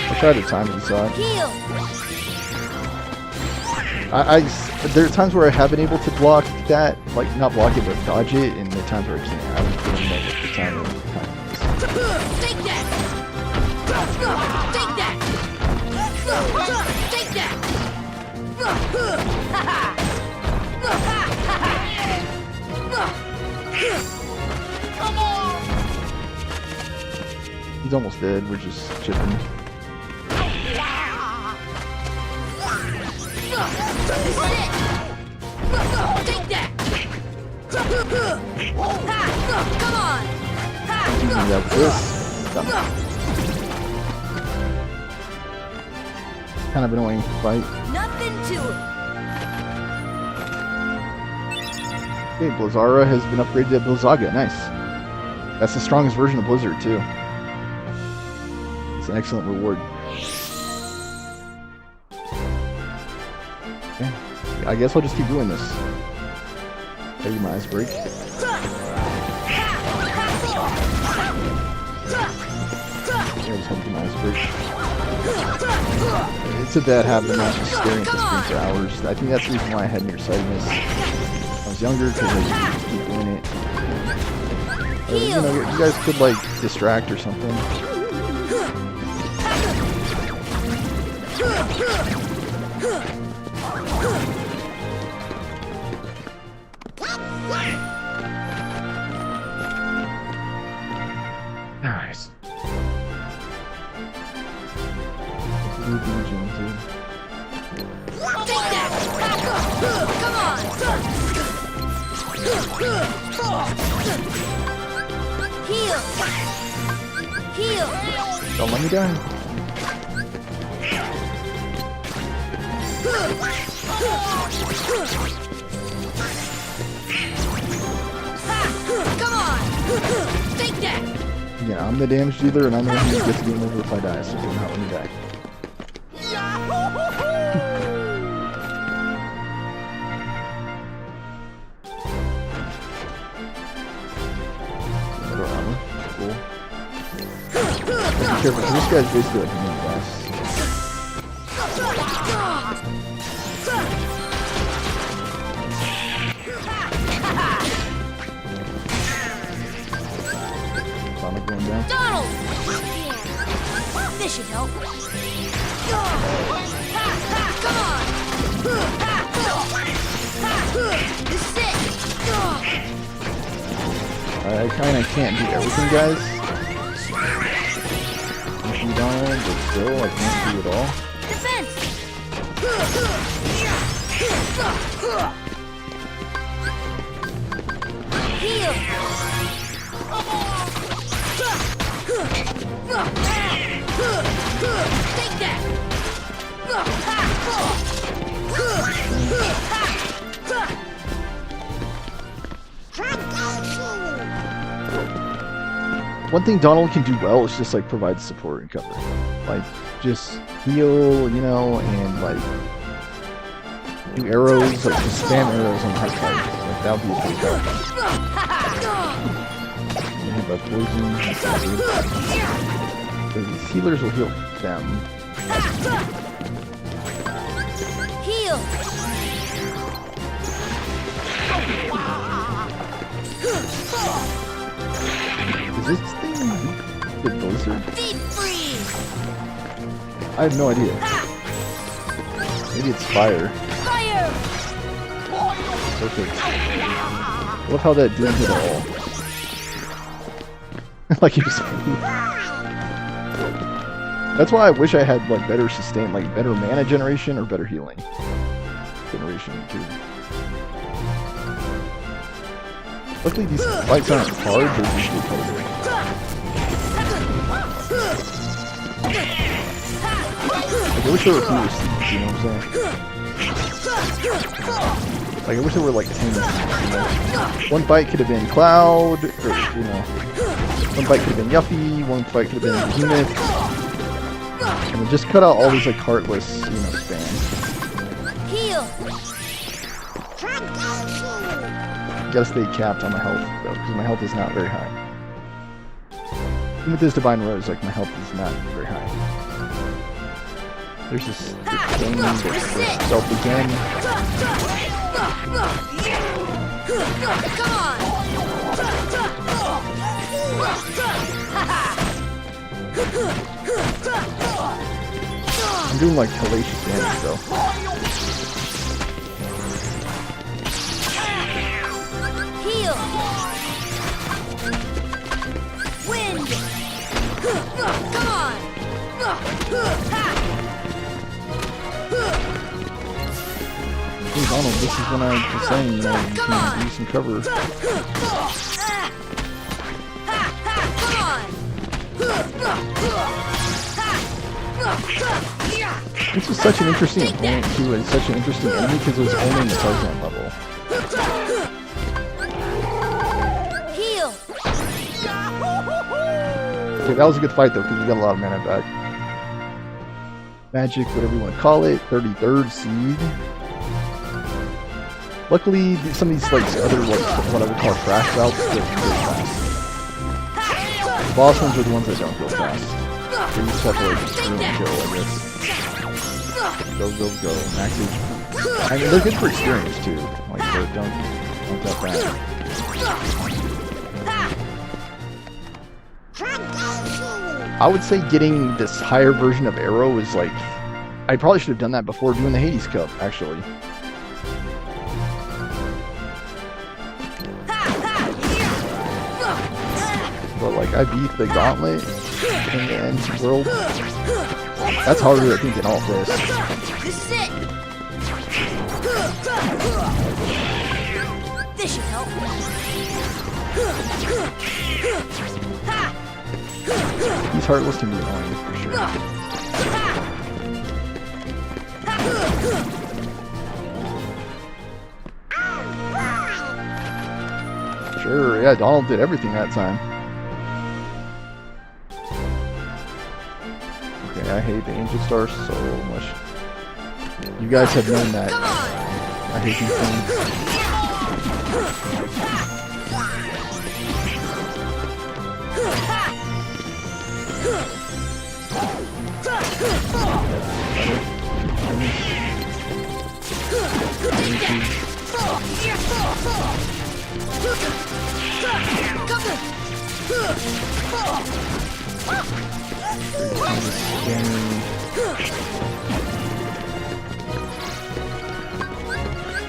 I tried to time it, so Heal! there are times where I have been able to block that, like not block it, but dodge it, and there are times where I can't. I don't really know what the time is. Take that! Take that! Take that! Come on! He's almost dead. We're just chipping. This is it! Take that! Come on! Using that with this. Done. Kind of annoying fight. Nothing to it. Okay, Blizzara has been upgraded to Blizzaga. Nice. That's the strongest version of Blizzard, too. It's an excellent reward. Okay. I guess I'll just keep doing this. Maybe my ice break. Yeah, just have to do my ice break. It's a bad habit not just staring at the screen for hours. I think that's the reason why I had nearsightedness. I was younger because I used to keep doing it. You know, you guys could like distract or something. Nice. Take that! Come on! Heal! Heal! Don't let me die. Come on! Take that! Yeah, I'm the damage dealer, and I'm the one who gets game over if I die, so do not let me die. Better armor. Cool. Be careful, 'cause this guy's basically like a mini boss. Sonic going down. Donald! This should help. Come on! This is it! I kinda can't do everything, guys. Thank you, Donald, but still, I can't do it all. Defense! Heal! Take that! One thing Donald can do well is just like provide support and cover. Like just heal, you know, and like Do arrows, like just spam arrows on hard fight. Like that would be a big help. Hit by poison. So these healers will heal them. Heal. Is this thing the blizzard? Deep freeze. I have no idea. Maybe it's fire. Fire. Perfect. I love how that didn't hit at all. Like he just. That's why I wish I had like better sustain, like better mana generation or better healing generation too. Luckily these fights aren't hard, they're usually pretty good. Like, I wish there were fewer seeds, you know what I'm saying? Like I wish there were like 10 seeds, you know? One fight could have been Cloud, or you know, one fight could have been Yuffie, one fight could have been Behemoth. And then just cut out all these like heartless, you know, spams. Heal. Gotta stay capped on my health though, because my health is not very high. Even with this Divine Rose, like my health is not very high. There's this thing that self again. Come I'm doing like hellacious damage though. Heal. Wind. Come on. Hey Donald, this is when I was saying, you know, you can use some cover. This was such an interesting opponent too, and such an interesting enemy because it was only in the Tarzan level. Heal. Okay, that was a good fight though, because we got a lot of mana back. Magic, whatever you want to call it, 33rd seed. Luckily, some of these like other like what I would call crash routes go really fast. The boss ones are the ones that don't go fast. So you just have to like scream and kill, I guess. Go, go, go. Max HP. I mean, they're good for experience too. Like, they don't that bad. I would say getting this higher version of Arrow is like... I probably should have done that before doing the Hades Cup, actually. But like, I beat the Gauntlet in the end world. That's harder, I think, than all this. This is it. This should help. These Heartless can be annoying, for sure. Sure, yeah, Donald did everything that time. Okay, I hate the Angel Stars so much. You guys have known that. I hate these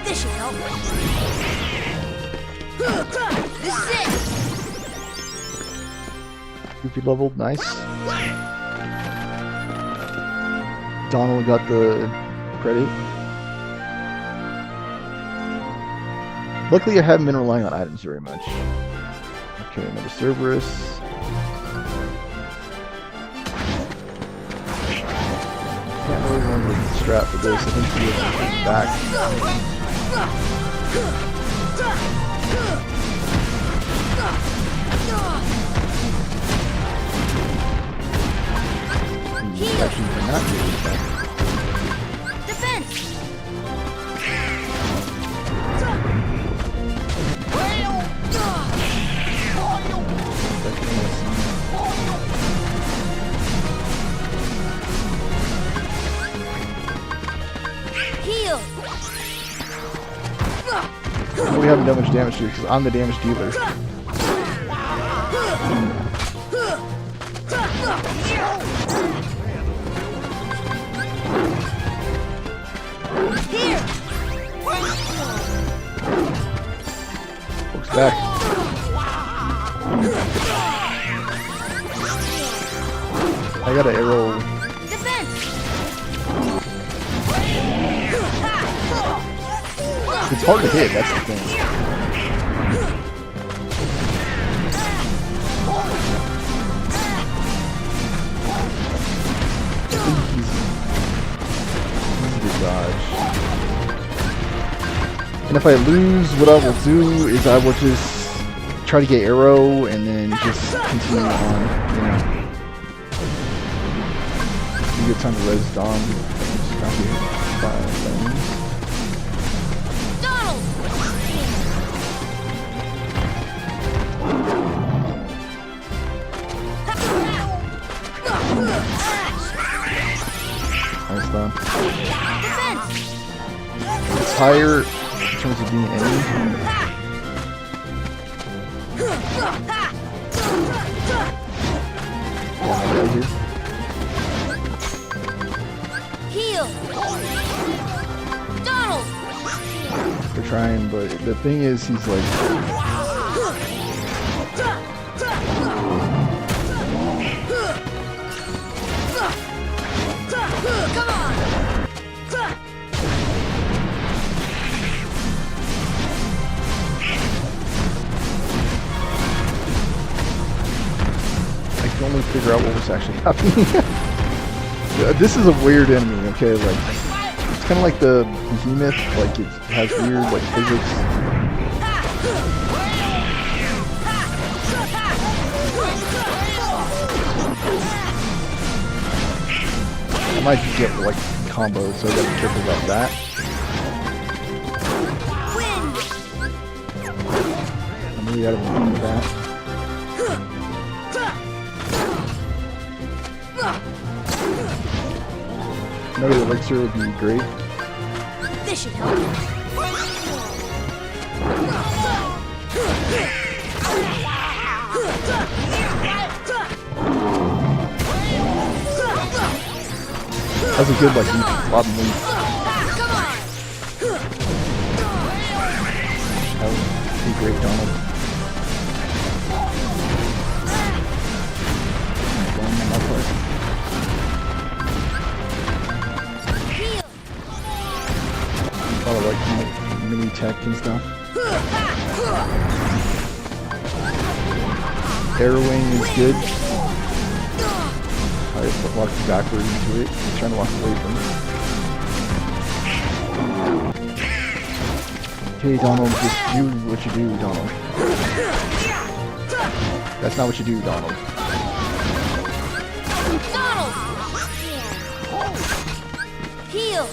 This should help. This is it. Goofy leveled, nice. Donald got the credit. Luckily, I haven't been relying on items very much. Okay, another Cerberus. Can't really remember the strat for this. I think he has to take back. He's actually not doing that. Defense. We haven't done much damage to you because I'm the damage dealer. Looks back. I got an arrow. It's hard to hit, that's the thing. Easy to dodge. And if I lose, what I will do is I will just try to get arrow and then just continue on, you know. A good time to res Dom. Just got here. Nice done. It's higher in terms of being enemy. Right here. Heal. Donald. They're trying, but the thing is, he's like. Come on. I can only figure out what was actually happening. This is a weird enemy, okay? Like, it's kind of like the behemoth, like it has weird like physics. I might get like combos, so I gotta be careful about that. I'm really out of that. Another elixir would be great. This should help. That's a good like lob and leap. Come on. That would be great, Donald. A lot of like mini tech and stuff. Arrowing is good. I walked backward into it. I'm trying to walk away from it. Okay, Donald, just do what you do, Donald. That's not what you do, Donald. Donald. Heal.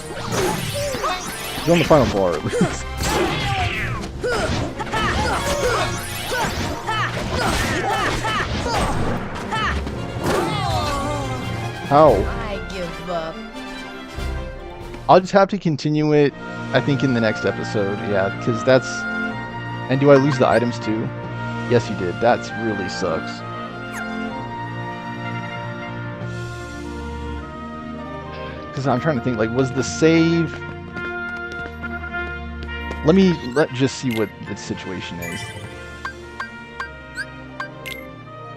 He's on the final bar at least. How? I give up. I'll just have to continue it, I think, in the next episode. Yeah, because that's... And do I lose the items too? Yes, you did. That really sucks. Because I'm trying to think, like, was the save... Let's just see what the situation is.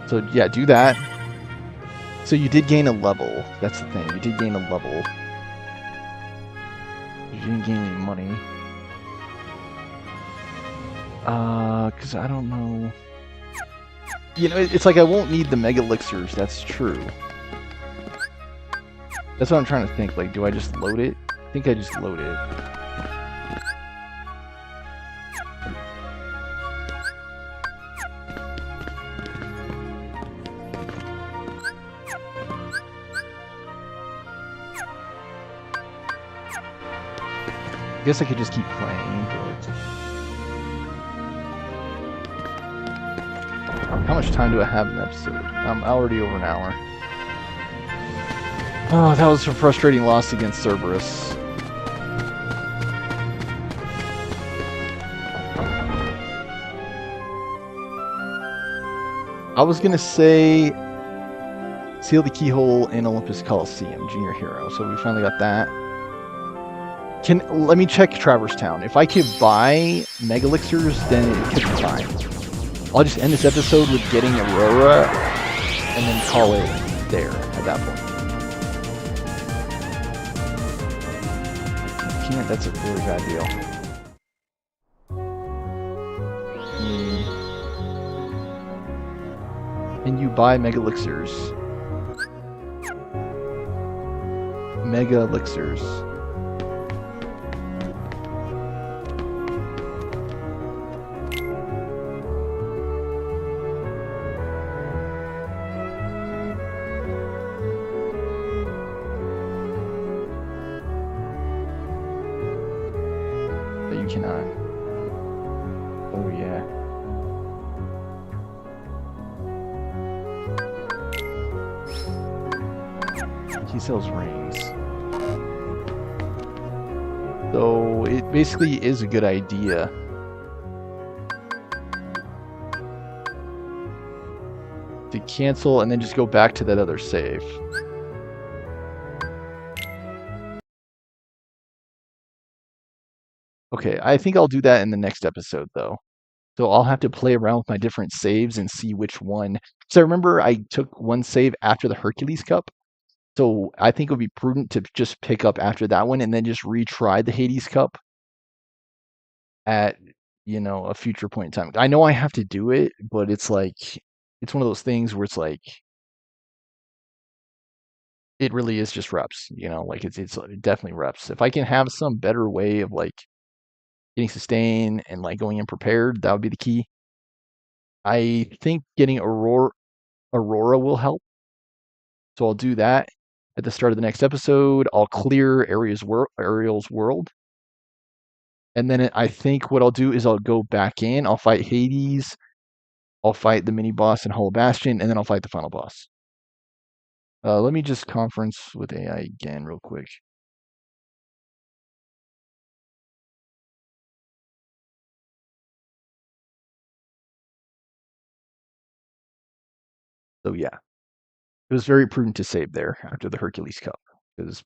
So, yeah, do that. So you did gain a level. That's the thing. You did gain a level. You didn't gain any money. Because I don't know. You know, it's like I won't need the mega elixirs. That's true. That's what I'm trying to think. Like, do I just load it? I think I just load it. I guess I could just keep playing, but... How much time do I have in the episode? I'm already over an hour. Oh, that was a frustrating loss against Cerberus. I was gonna say seal the keyhole in Olympus Coliseum, Junior Hero. So we finally got that. Let me check Traverse Town. If I could buy Mega Elixirs, then it could be fine. I'll just end this episode with getting Aurora and then call it there at that point. Can't, that's a really bad deal. And you buy Mega Elixirs. Mega Elixirs. But you cannot. Oh yeah. He sells rings. So it basically is a good idea. To cancel and then just go back to that other save. Okay, I think I'll do that in the next episode though. So I'll have to play around with my different saves and see which one. So I remember I took one save after the Hercules Cup. So I think it would be prudent to just pick up after that one and then just retry the Hades Cup at, a future point in time. I know I have to do it, but it's like, it's one of those things where it's like, it really is just reps, like it's definitely reps. If I can have some better way of like getting sustain and like going in prepared, that would be the key. I think getting Aurora will help. So I'll do that at the start of the next episode. I'll clear Ariel's world. And then I think what I'll do is I'll go back in. I'll fight Hades. I'll fight the mini boss in Hollow Bastion, and then I'll fight the final boss. Let me just conference with AI again real quick. So yeah, it was very prudent to save there after the Hercules Cup because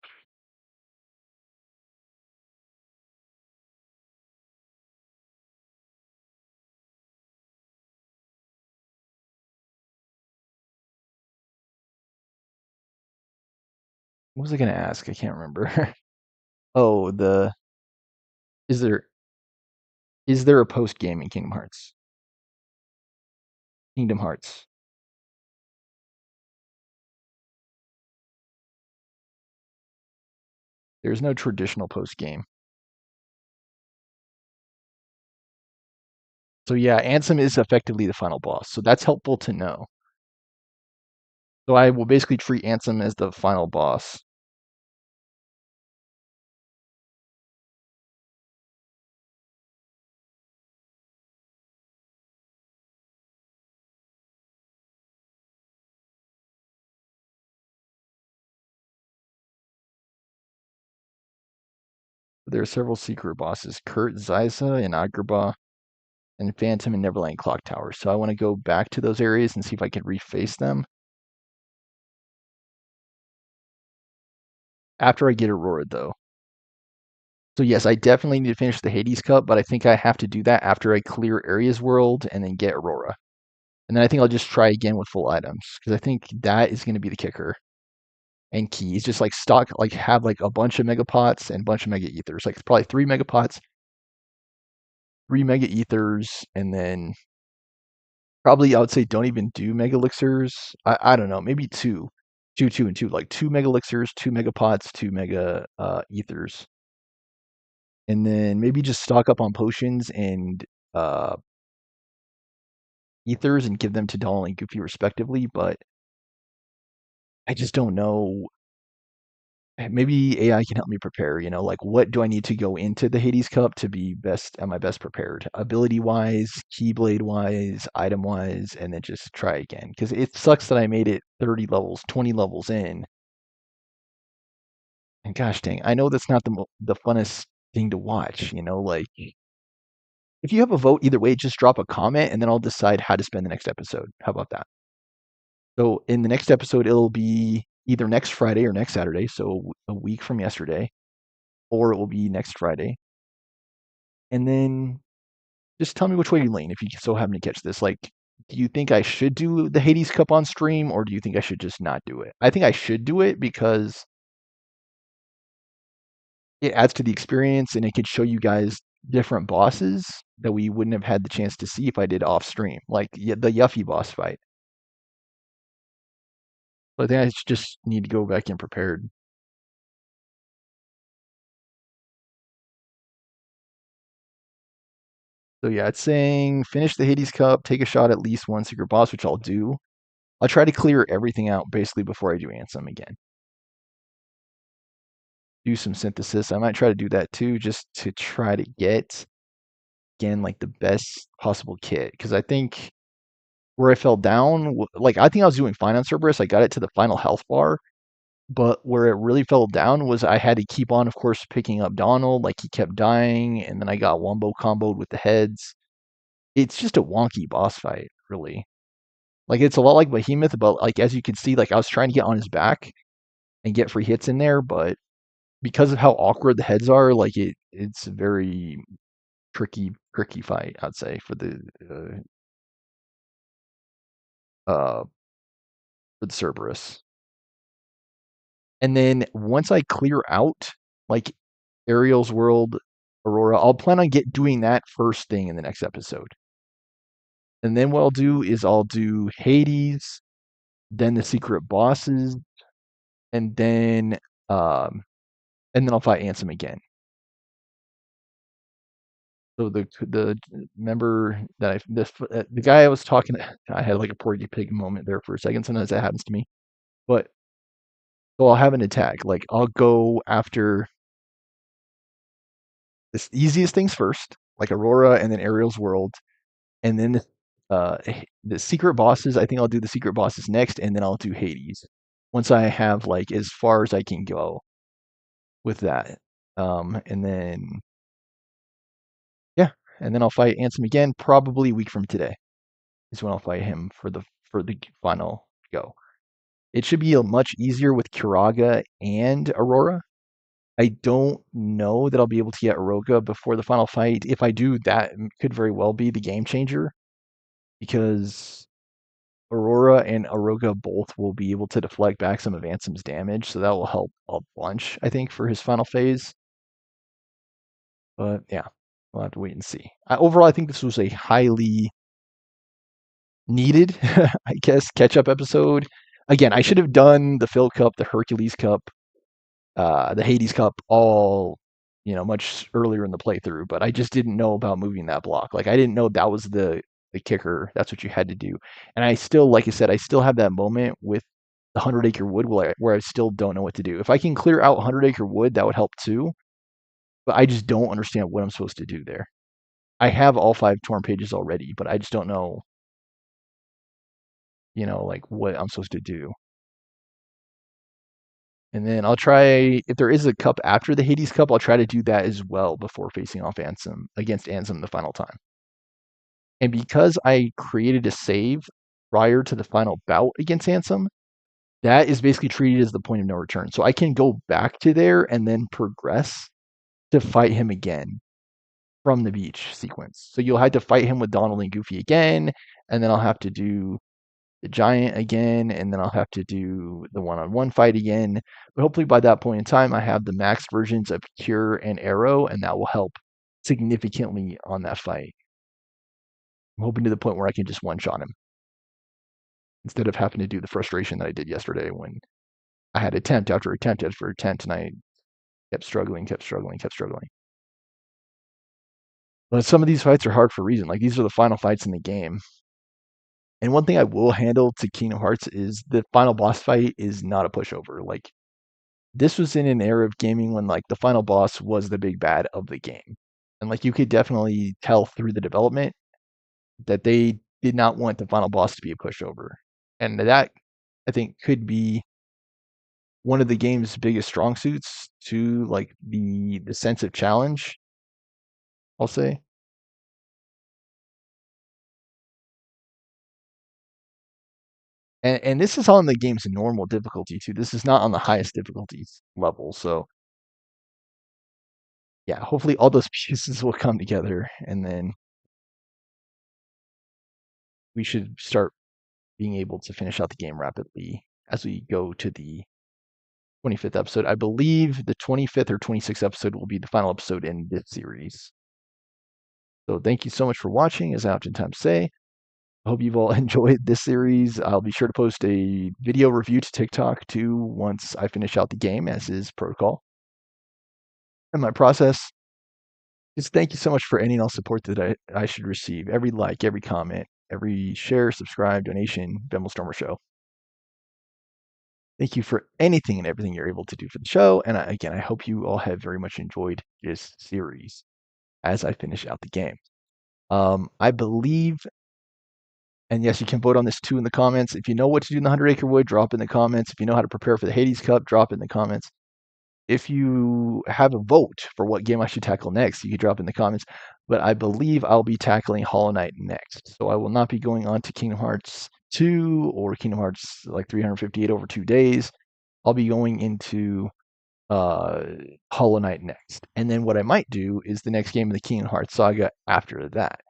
what was I gonna ask? I can't remember. Oh, is there a post game in Kingdom Hearts? Kingdom Hearts. There's no traditional post game. So yeah, Ansem is effectively the final boss. So that's helpful to know. So I will basically treat Ansem as the final boss. There are several secret bosses: Kurt, Zyza, and Agrabah, and Phantom and Neverland Clock Tower. So I want to go back to those areas and see if I can reface them. After I get Aurora, though. So yes, I definitely need to finish the Hades Cup, but I think I have to do that after I clear Aria's world and then get Aurora. And then I think I'll just try again with full items, because I think that is going to be the kicker and key. It's just like stock, like have like a bunch of Megapots and a bunch of Mega Ethers. Like probably 3 Megapots, 3 Mega Ethers, and then probably I would say don't even do Mega Elixirs. I don't know, maybe 2, 2, and 2. Like 2 Mega Elixirs, 2 Megapots, 2 Mega Ethers. And then maybe just stock up on potions and ethers and give them to Donald and Goofy respectively, but I just don't know. Maybe AI can help me prepare, like what do I need to go into the Hades Cup to be at my best prepared? Ability wise, Keyblade wise, item wise, and then just try again. Because it sucks that I made it 30 levels, 20 levels in. And gosh dang, I know that's not the funnest thing to watch, like if you have a vote either way, just drop a comment and then I'll decide how to spend the next episode. How about that? So in the next episode, it'll be either next Friday or next Saturday, so a week from yesterday, or it will be next Friday. And then just tell me which way you lean if you so happen to catch this. Like, do you think I should do the Hades Cup on stream, or do you think I should just not do it? I think I should do it because it adds to the experience and it could show you guys different bosses that we wouldn't have had the chance to see if I did off stream, like the Yuffie boss fight. But I think I just need to go back in prepared. So yeah, it's saying finish the Hades Cup, take a shot at least one secret boss, which I'll do. I'll try to clear everything out basically before I do Ansem again. Do some synthesis. I might try to do that too, just to try to get, again, like the best possible kit. Because I think where I fell down, like I think I was doing fine on Cerberus. I got it to the final health bar. But where it really fell down was I had to keep on, of course, picking up Donald. Like he kept dying, and then I got wombo comboed with the heads. It's just a wonky boss fight, really. Like it's a lot like Behemoth, but like as you can see, like I was trying to get on his back and get free hits in there, but because of how awkward the heads are, like it's a very tricky fight, I'd say, for the Cerberus. And then once I clear out like Ariel's World, Aurora, I'll plan on doing that first thing in the next episode. And then what I'll do is I'll do Hades, then the secret bosses, and then I'll fight Ansem again. So the member that the guy I was talking to, I had like a Porky Pig moment there for a second. Sometimes that happens to me. But so I'll have an attack. Like I'll go after the easiest things first, like Aurora and then Ariel's World. And then the secret bosses, I think I'll do the secret bosses next, and then I'll do Hades once I have like as far as I can go with that. And then yeah, and then I'll fight Ansem again, probably a week from today is when I'll fight him for the final go. It should be much easier with Kiraga and Aurora. I don't know that I'll be able to get Aroga before the final fight. If I do, that could very well be the game changer, because Aurora and Aroga both will be able to deflect back some of Ansem's damage, so that will help a bunch, I think, for his final phase. But yeah, we'll have to wait and see. Overall, I think this was a highly needed, I guess, catch-up episode. Again, I should have done the Phil Cup, the Hercules Cup, the Hades Cup all, much earlier in the playthrough, but I just didn't know about moving that block. Like I didn't know that was the kicker. That's what you had to do. And I still, like I said, I still have that moment with the 100 Acre Wood where I still don't know what to do. If I can clear out 100 Acre Wood, that would help too. But I just don't understand what I'm supposed to do there. I have all 5 torn pages already, but I just don't know, like what I'm supposed to do. And then I'll try, if there is a cup after the Hades Cup, I'll try to do that as well before facing off against Ansem the final time. And because I created a save prior to the final bout against Ansem, that is basically treated as the point of no return. So I can go back to there and then progress to fight him again from the beach sequence. So you'll have to fight him with Donald and Goofy again, and then I'll have to do the giant again, and then I'll have to do the one-on-one fight again. But hopefully by that point in time, I have the maxed versions of Cure and Arrow, and that will help significantly on that fight. I'm hoping to the point where I can just one-shot him instead of having to do the frustration that I did yesterday when I had attempt after attempt after attempt, and I kept struggling. But some of these fights are hard for a reason. Like these are the final fights in the game. And one thing I will handle to Kingdom Hearts is the final boss fight is not a pushover. Like this was in an era of gaming when like the final boss was the big bad of the game. And like you could definitely tell through the development that they did not want the final boss to be a pushover. And that I think could be one of the game's biggest strong suits to like the sense of challenge, I'll say. And this is on the game's normal difficulty too. This is not on the highest difficulty level. So yeah, hopefully all those pieces will come together, and then we should start being able to finish out the game rapidly as we go to the 25th episode. I believe the 25th or 26th episode will be the final episode in this series. So thank you so much for watching, as I oftentimes say. I hope you've all enjoyed this series. I'll be sure to post a video review to TikTok too once I finish out the game, as is protocol. And my process is thank you so much for any and all support that I should receive. Every like, every comment, every share, subscribe, donation, Venmo Stormer Show. Thank you for anything and everything you're able to do for the show. And again, I hope you all have very much enjoyed this series as I finish out the game. I believe, and yes, you can vote on this too in the comments. If you know what to do in the 100 Acre Wood, drop in the comments. If you know how to prepare for the Hades Cup, drop in the comments. If you have a vote for what game I should tackle next, you can drop in the comments. But I believe I'll be tackling Hollow Knight next. So I will not be going on to Kingdom Hearts 2 or Kingdom Hearts like 358 over 2 days. I'll be going into Hollow Knight next. And then what I might do is the next game of the Kingdom Hearts saga after that.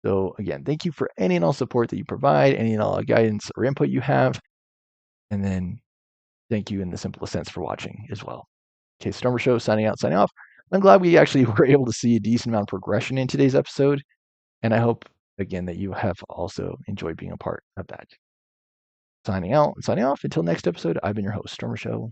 So again, thank you for any and all support that you provide, any and all guidance or input you have. And then thank you in the simplest sense for watching as well. Okay, Stormer Show signing out, signing off. I'm glad we actually were able to see a decent amount of progression in today's episode. And I hope, again, that you have also enjoyed being a part of that. Signing out, signing off. Until next episode, I've been your host, Stormer Show.